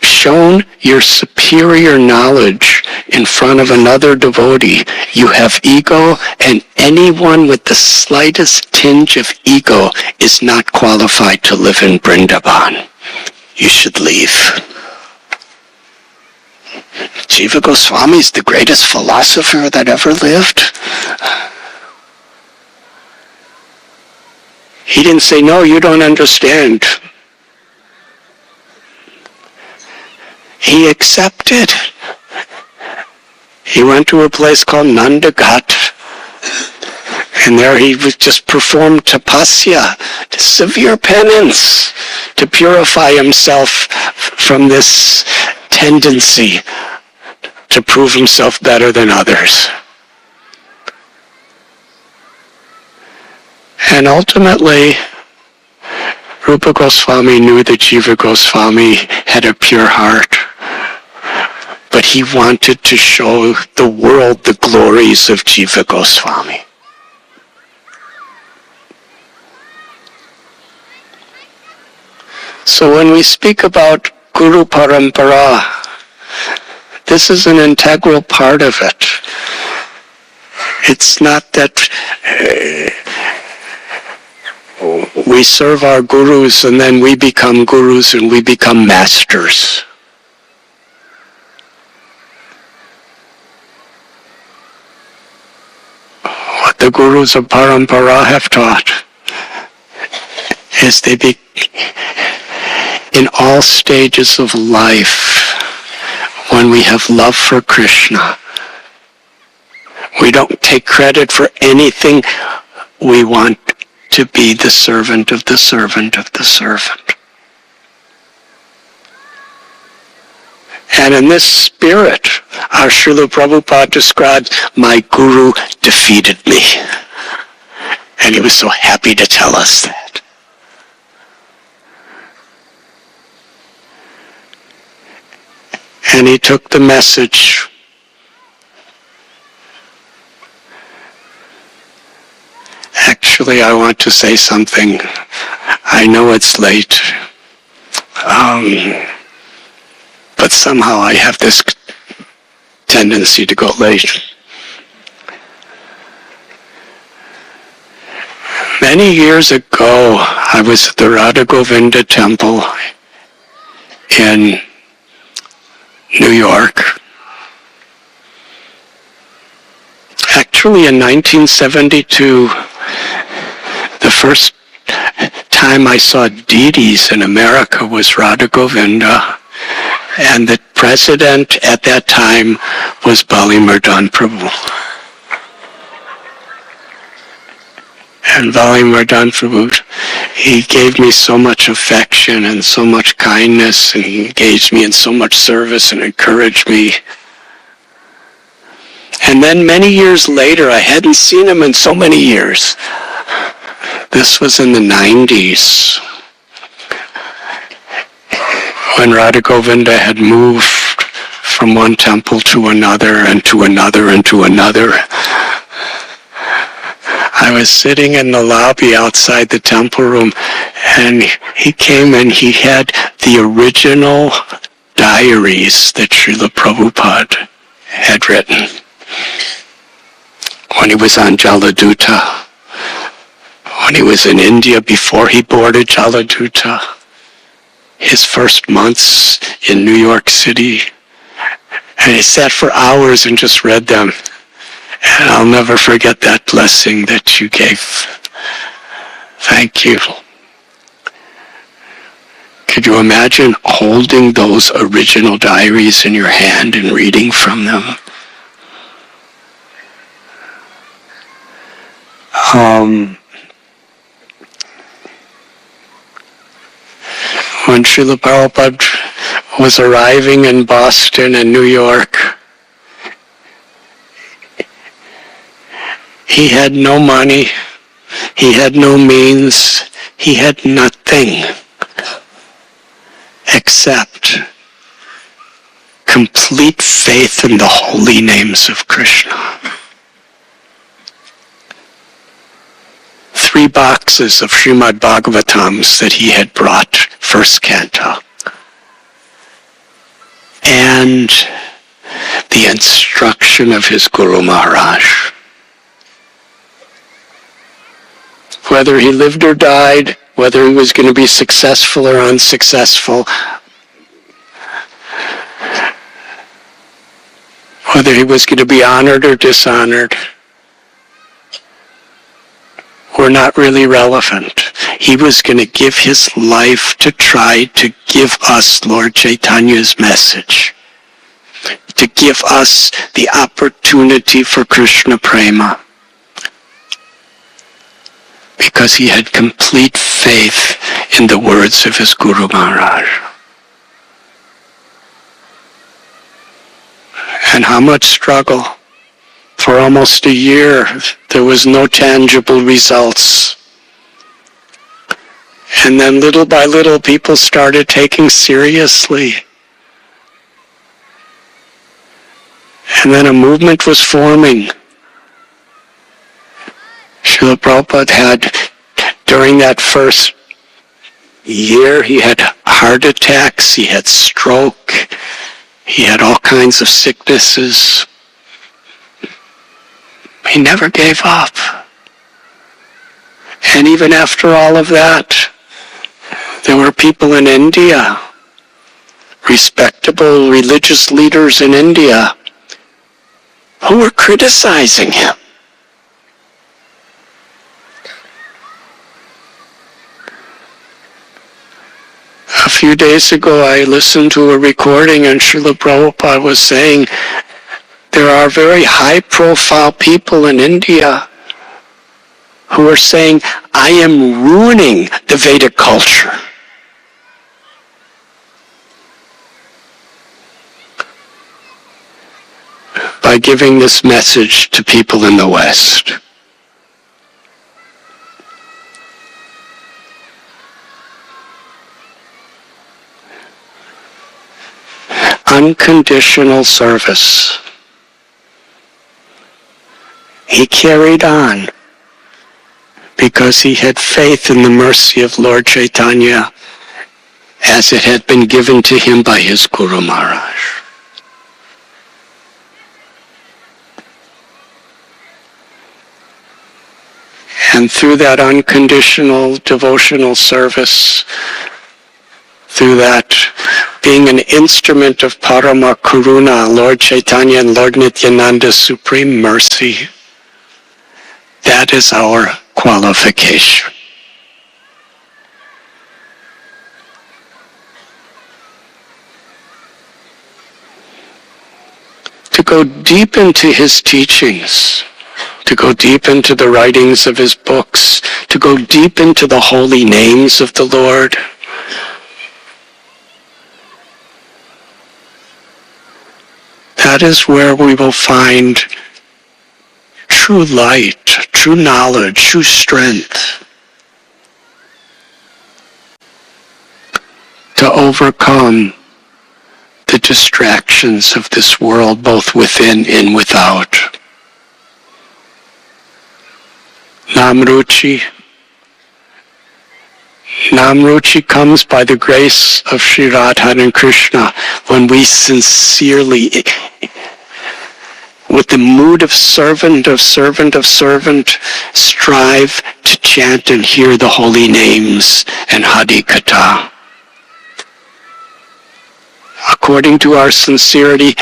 shown your superior knowledge in front of another devotee, you have ego, and anyone with the slightest tinge of ego is not qualified to live in Vrindavan. You should leave. Jiva Goswami is the greatest philosopher that ever lived. He didn't say, no, you don't understand. He accepted. He went to a place called Nandagat, and there he was just performed tapasya, severe penance, to purify himself from this tendency to prove himself better than others. And ultimately, Rupa Goswami knew that Jiva Goswami had a pure heart, but he wanted to show the world the glories of Jiva Goswami. So when we speak about Guru Parampara, this is an integral part of it. It's not that we serve our gurus and then we become gurus and we become masters. What the gurus of Parampara have taught is in all stages of life, when we have love for Krishna, we don't take credit for anything. We want to be the servant of the servant of the servant. And in this spirit, our Srila Prabhupada described, my guru defeated me. And he was so happy to tell us that. And he took the message. Actually, I want to say something. I know it's late. But somehow I have this tendency to go late. Many years ago, I was at the Radha Govinda temple in New York. Actually, in 1972, the first time I saw deities in America was Radha Govinda, and the president at that time was Bali Mardhan Prabhu. And Bali Mardhan Prabhu, he gave me so much affection and so much kindness, and he engaged me in so much service and encouraged me. And then many years later, I hadn't seen him in so many years. This was in the 90s, when Radha Govinda had moved from one temple to another and to another and to another. I was sitting in the lobby outside the temple room, and he came and he had the original diaries that Srila Prabhupada had written when he was on Jaladuta, when he was in India before he boarded Jaladuta, his first months in New York City. And he sat for hours and just read them. And I'll never forget that blessing that you gave. Thank you. Could you imagine holding those original diaries in your hand and reading from them? When Srila Prabhupada was arriving in Boston and New York, he had no money, he had no means, he had nothing except complete faith in the holy names of Krishna. 3 boxes of Srimad Bhagavatams that he had brought, first canto, and the instruction of his Guru Maharaj. Whether he lived or died, whether he was going to be successful or unsuccessful, whether he was going to be honored or dishonored, were not really relevant. He was going to give his life to try to give us Lord Chaitanya's message, to give us the opportunity for Krishna Prema, because he had complete faith in the words of his Guru Maharaj. And how much struggle. For almost a year, there was no tangible results. And then little by little, people started taking seriously. And then a movement was forming. Srila Prabhupada had, during that first year, he had heart attacks, he had stroke, he had all kinds of sicknesses. He never gave up. And even after all of that, there were people in India, respectable religious leaders in India, who were criticizing him. A few days ago I listened to a recording and Srila Prabhupada was saying there are very high-profile people in India who are saying, I am ruining the Vedic culture. By giving this message to people in the West. Unconditional service. He carried on because he had faith in the mercy of Lord Chaitanya as it had been given to him by his Guru Maharaj. And through that unconditional devotional service, through that being an instrument of Parama Karuna, Lord Chaitanya and Lord Nityananda's supreme mercy, that is our qualification. To go deep into his teachings, to go deep into the writings of his books, to go deep into the holy names of the Lord. That is where we will find true light, true knowledge, true strength to overcome the distractions of this world, both within and without. Namruchi. Namruchi comes by the grace of Sri Radha and Krishna when we sincerely, with the mood of servant, strive to chant and hear the holy names and Hari Katha. According to our sincerity,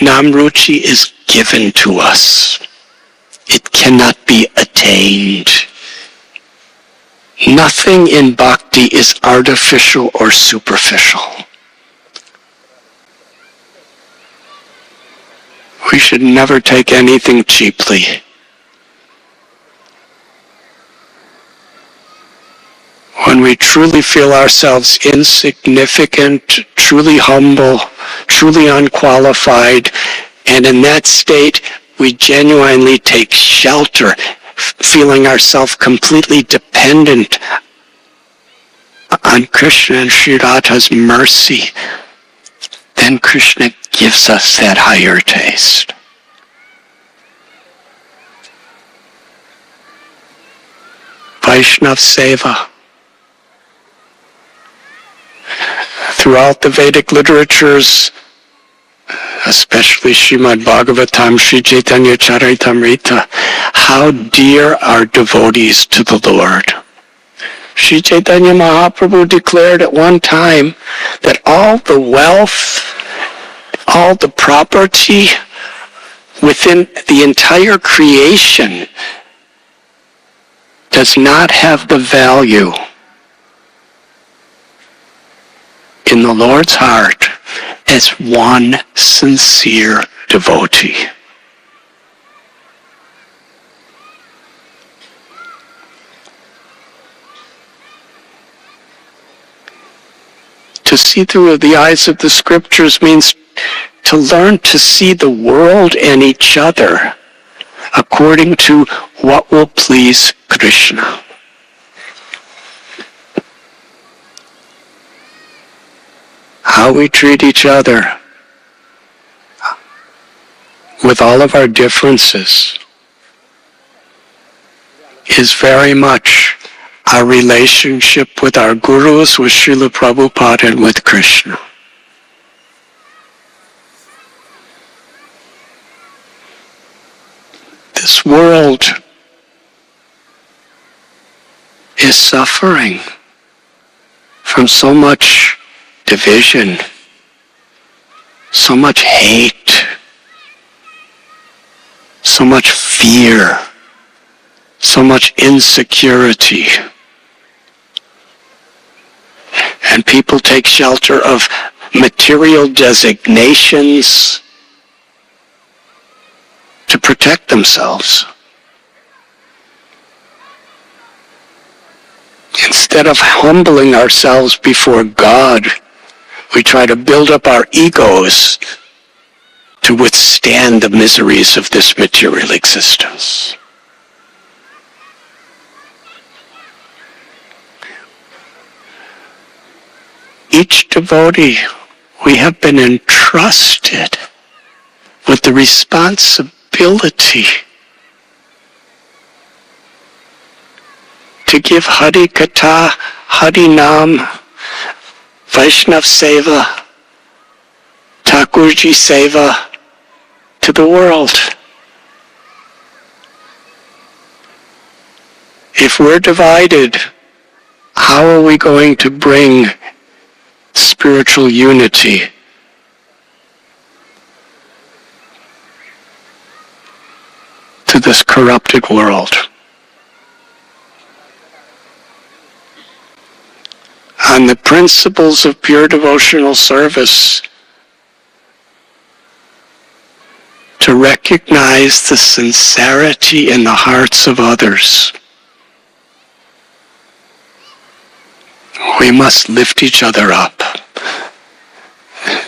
Namruchi is given to us. It cannot be attained. Nothing in bhakti is artificial or superficial. We should never take anything cheaply. When we truly feel ourselves insignificant, truly humble, truly unqualified, and in that state we genuinely take shelter, feeling ourselves completely dependent on Krishna and Sri Radha's mercy, then Krishna gives us that higher taste. Vaishnav Seva. Throughout the Vedic literatures, especially Srimad Bhagavatam, Sri Chaitanya Charitamrita, how dear are devotees to the Lord. Sri Chaitanya Mahaprabhu declared at one time that all the wealth, all the property within the entire creation does not have the value in the Lord's heart as one sincere devotee. To see through the eyes of the scriptures means to learn to see the world and each other according to what will please Krishna. How we treat each other with all of our differences is very much our relationship with our gurus, with Srila Prabhupada, and with Krishna. This world is suffering from so much division, so much hate, so much fear, so much insecurity. And people take shelter of material designations to protect themselves. Instead of humbling ourselves before God, we try to build up our egos to withstand the miseries of this material existence. Each devotee, we have been entrusted with the responsibility to give Hari Katha, Hari Nam, Vaishnav Seva, Thakurji Seva to the world. If we're divided, how are we going to bring spiritual unity to this corrupted world? On the principles of pure devotional service, to recognize the sincerity in the hearts of others, we must lift each other up.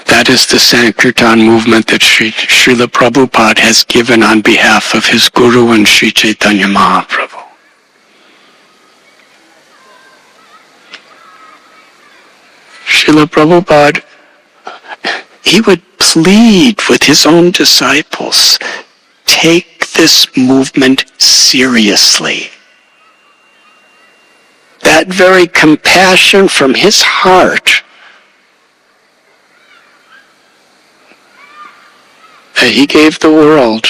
That is the Sankirtan movement that Srila Prabhupada has given on behalf of his Guru and Sri Chaitanya Mahaprabhu. Srila Prabhupada, he would plead with his own disciples, take this movement seriously. That very compassion from his heart that he gave the world,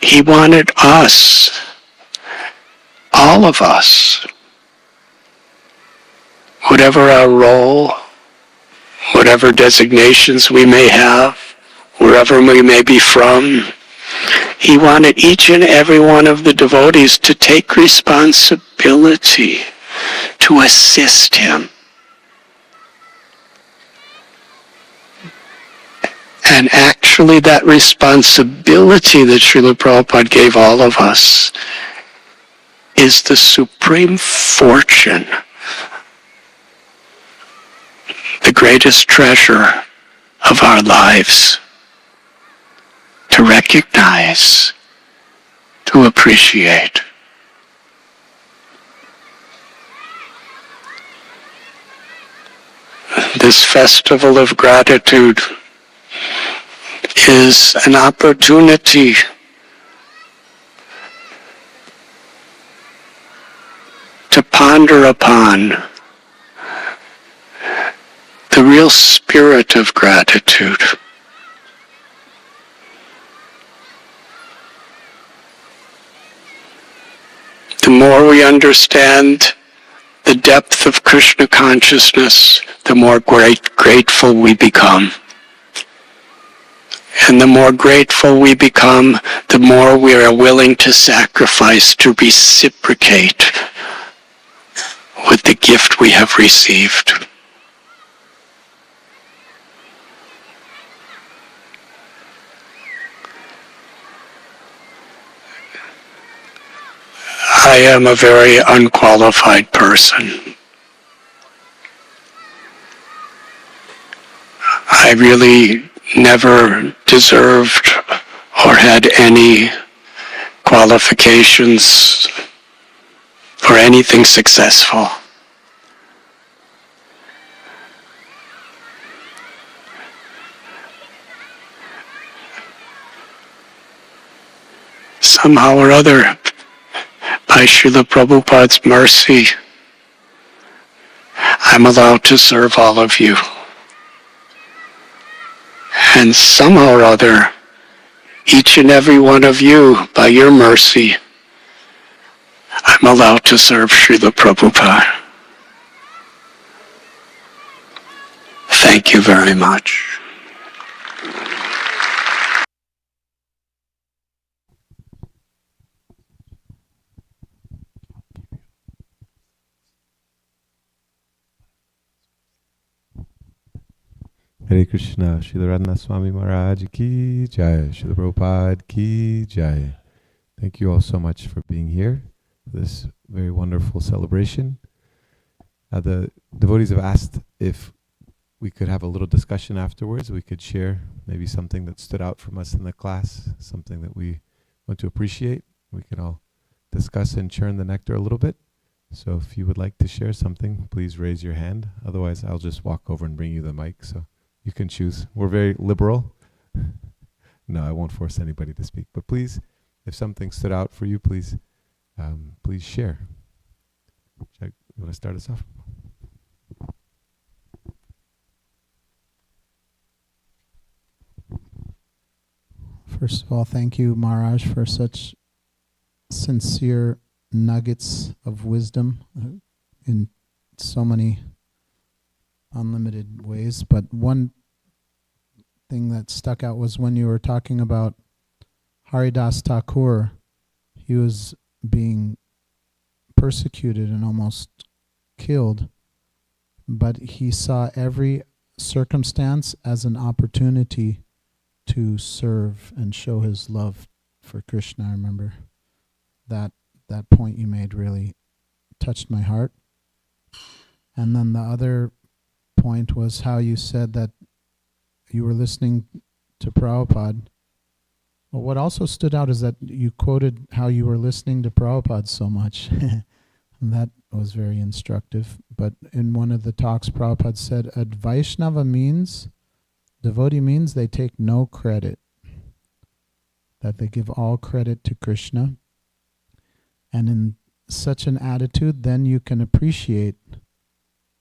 he wanted us, all of us, whatever our role, whatever designations we may have, wherever we may be from, he wanted each and every one of the devotees to take responsibility to assist him. And actually that responsibility that Srila Prabhupada gave all of us is the supreme fortune, the greatest treasure of our lives, to recognize, to appreciate. This festival of gratitude is an opportunity to ponder upon the real spirit of gratitude. The more we understand the depth of Krishna consciousness, the more grateful we become. And the more grateful we become, the more we are willing to sacrifice to reciprocate with the gift we have received. I am a very unqualified person. I really never deserved or had any qualifications for anything successful. Somehow or other, by Srila Prabhupada's mercy, I'm allowed to serve all of you. And somehow or other, each and every one of you, by your mercy, I'm allowed to serve Srila Prabhupada. Thank you very much. Hare Krishna, Srila Radhanath Swami Maharaj ki jai, Srila Prabhupada ki jai. Thank you all so much for being here for this very wonderful celebration. The devotees have asked if we could have a little discussion afterwards. We could share maybe something that stood out from us in the class, something that we want to appreciate. We can all discuss and churn the nectar a little bit. So if you would like to share something, please raise your hand. Otherwise, I'll just walk over and bring you the mic. So you can choose. We're very liberal. No, I won't force anybody to speak. But please, if something stood out for you, please share. You want to start us off? First of all, thank you, Maharaj, for such sincere nuggets of wisdom in so many unlimited ways. But one thing that stuck out was when you were talking about Haridas Thakur. He was being persecuted and almost killed, but he saw every circumstance as an opportunity to serve and show his love for Krishna. I remember that point you made really touched my heart. And then the other point was how you said that you were listening to Prabhupada. Well, what also stood out is that you quoted how you were listening to Prabhupada so much. And that was very instructive. But in one of the talks, Prabhupada said, a Vaishnava means, devotee means they take no credit. That they give all credit to Krishna. And in such an attitude, then you can appreciate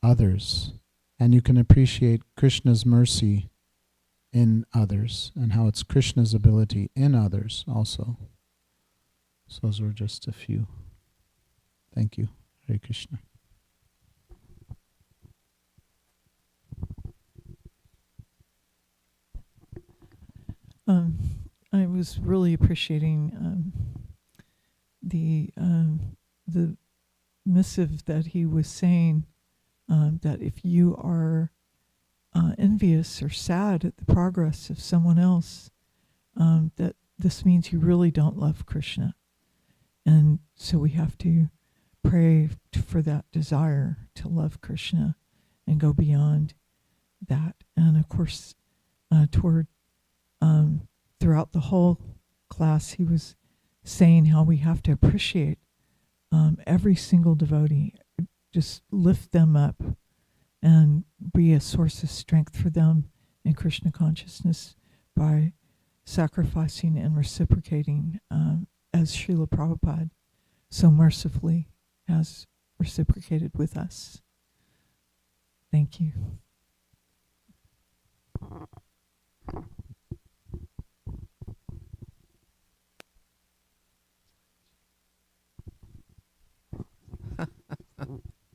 others. And you can appreciate Krishna's mercy in others. And how it's Krishna's ability in others also. So those were just a few. Thank you. Hare Krishna. I was really appreciating the missive that he was saying, that if you are envious or sad at the progress of someone else, that this means you really don't love Krishna. And so we have to pray for that desire to love Krishna and go beyond that. And of course, throughout the whole class, he was saying how we have to appreciate every single devotee, just lift them up and be a source of strength for them in Krishna consciousness by sacrificing and reciprocating, as Srila Prabhupada so mercifully has reciprocated with us. Thank you.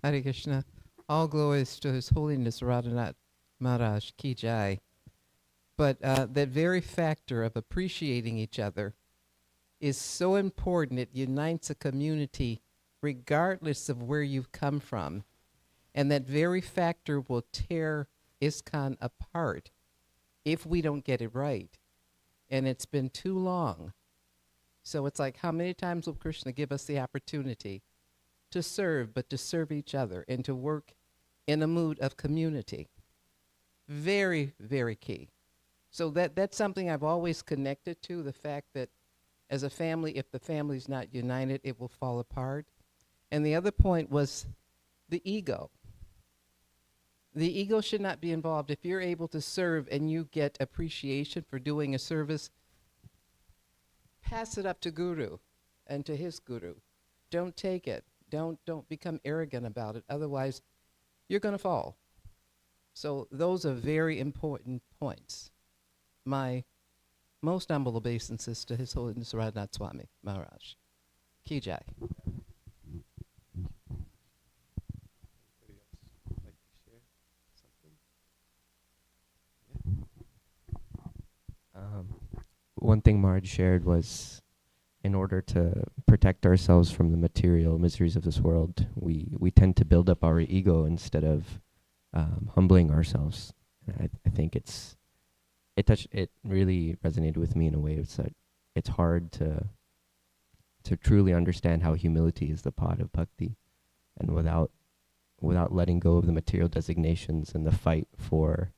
Hare Krishna. All glories to His Holiness Radhanath Maharaj ki jai. But that very factor of appreciating each other is so important. It unites a community regardless of where you've come from. And that very factor will tear ISKCON apart if we don't get it right. And it's been too long. So it's like, how many times will Krishna give us the opportunity to serve, but to serve each other and to work in a mood of community? Very, very key. So that's something I've always connected to, the fact that as a family, if the family's not united, it will fall apart. And the other point was the ego. The ego should not be involved. If you're able to serve and you get appreciation for doing a service, pass it up to Guru and to his Guru. Don't take it. Don't become arrogant about it. Otherwise, you're going to fall. So those are very important points. My most humble obeisances to His Holiness Radhanath Swami Maharaj. Ki jai. One thing Maharaj shared was, in order to protect ourselves from the material miseries of this world, we tend to build up our ego instead of humbling ourselves. And I think it really resonated with me in a way. It's that it's hard to truly understand how humility is the pot of bhakti, and without letting go of the material designations and the fight for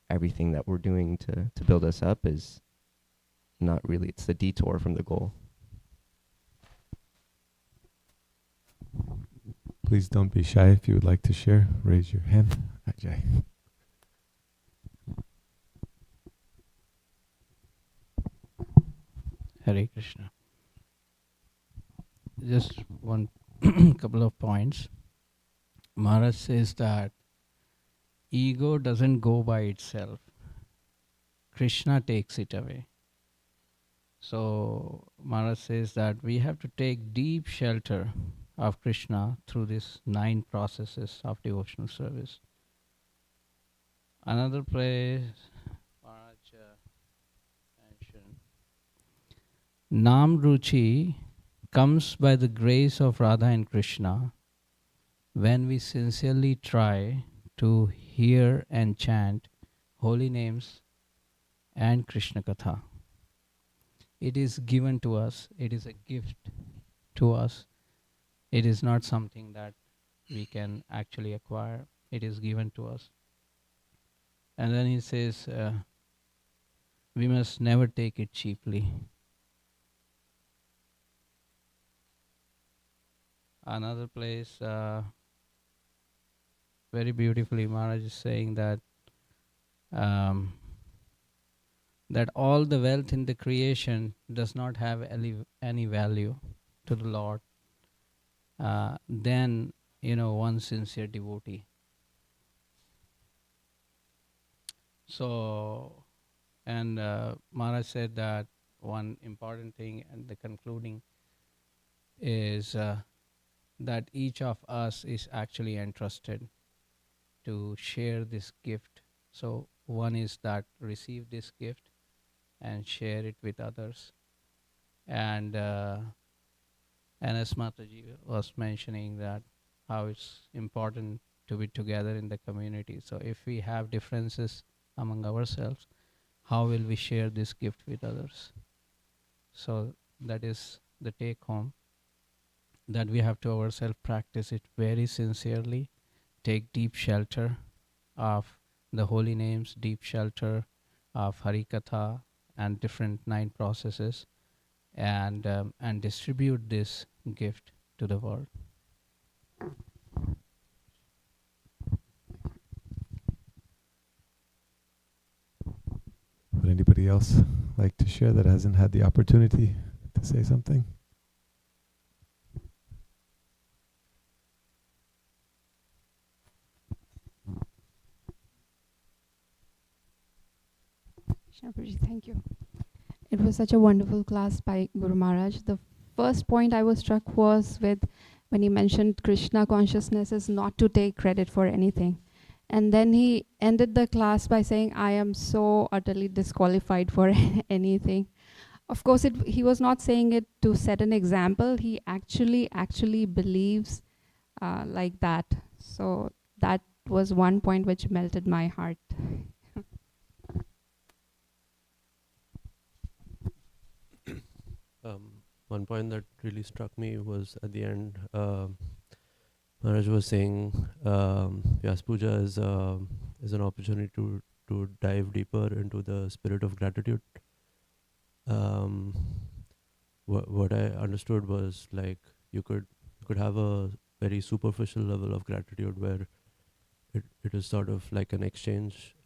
everything that we're doing to build us up is not really, it's the detour from the goal. Please don't be shy. If you would like to share, raise your hand. Ajay. Hare Krishna. Just one couple of points. Maharaj says that ego doesn't go by itself. Krishna takes it away. So Maharaj says that we have to take deep shelter of Krishna through these 9 processes of devotional service. Another place Maharaj mentioned, Nam Ruchi comes by the grace of Radha and Krishna when we sincerely try to hear and chant holy names and Krishna Katha. It is given to us, it is a gift to us. It is not something that we can actually acquire, it is given to us. And then he says, we must never take it cheaply. Another place, very beautifully, Maharaj is saying that that all the wealth in the creation does not have any value to the Lord than, one sincere devotee. So, and Maharaj said that one important thing, and the concluding is that each of us is actually entrusted to share this gift. So one is that receive this gift and share it with others. And as Mataji was mentioning that how it's important to be together in the community. So if we have differences among ourselves, how will we share this gift with others? So that is the take home, that we have to ourselves practice it very sincerely, take deep shelter of the holy names, deep shelter of Harikatha and different 9 processes, and distribute this gift to the world. Would anybody else like to share that hasn't had the opportunity to say something? Shambhuji, thank you. It was such a wonderful class by Guru Maharaj. The first point I was struck was with when he mentioned Krishna consciousness is not to take credit for anything. And then he ended the class by saying, I am so utterly disqualified for anything. Of course, he was not saying it to set an example. He actually believes like that. So that was one point which melted my heart. One point that really struck me was at the end, Maharaj was saying Vyas Puja is an opportunity to dive deeper into the spirit of gratitude. What I understood was like you could have a very superficial level of gratitude where it is sort of like an exchange.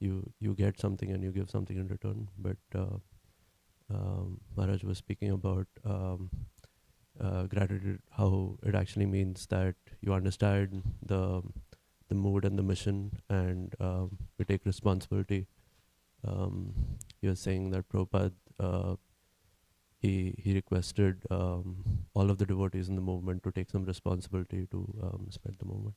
You get something and you give something in return, but Maharaj was speaking about gratitude, how it actually means that you understand the mood and the mission, and you take responsibility. He was saying that Prabhupada, he requested all of the devotees in the movement to take some responsibility to spread the movement.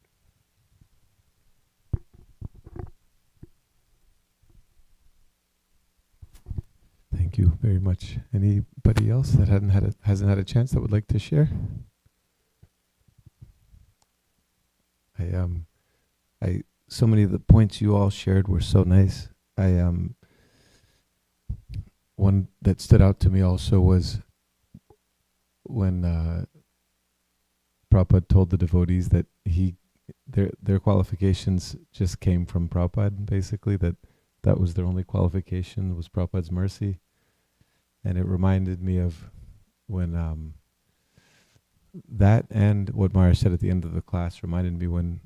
Thank you very much. Anybody else that hasn't had a chance that would like to share? I so many of the points you all shared were so nice. One that stood out to me also was when Prabhupada told the devotees that their qualifications just came from Prabhupada, basically, that was their only qualification, was Prabhupada's mercy. And it reminded me of when that and what Maharaj said at the end of the class reminded me when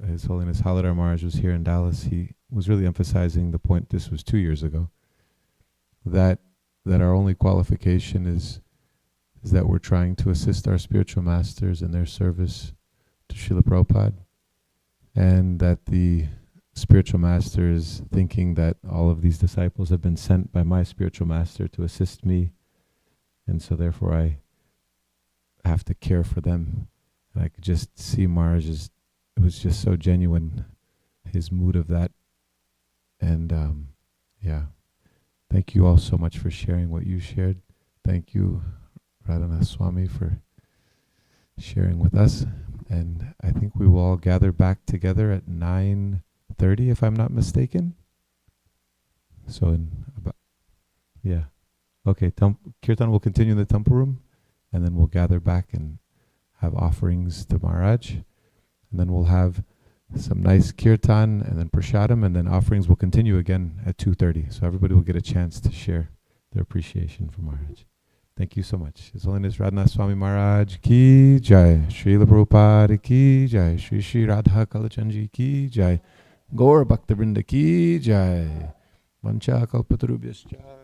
His Holiness Haladar Maharaj was here in Dallas. He was really emphasizing the point, this was 2 years ago, that our only qualification is that we're trying to assist our spiritual masters in their service to Srila Prabhupada, and that the spiritual master is thinking that all of these disciples have been sent by my spiritual master to assist me, and so therefore I have to care for them. And I could just see Maharaj's, it was just so genuine, his mood of that. And yeah, thank you all so much for sharing what you shared. Thank you, Radhanath Swami, for sharing with us. And I think we will all gather back together at 9:30, if I'm not mistaken. So in about, yeah. Okay, Kirtan will continue in the temple room, and then we'll gather back and have offerings to Maharaj. And then we'll have some nice kirtan and then prasadam, and then offerings will continue again at 2:30. So everybody will get a chance to share their appreciation for Maharaj. Thank you so much. His Holiness Radhanath Swami Maharaj ki jai, Srila Prabhupada ki jai, Shri Shri Radha Kalachandji ki jai, Gaur Bhakta Vrinda ki jai, Vancha Kalpatarubhyascha.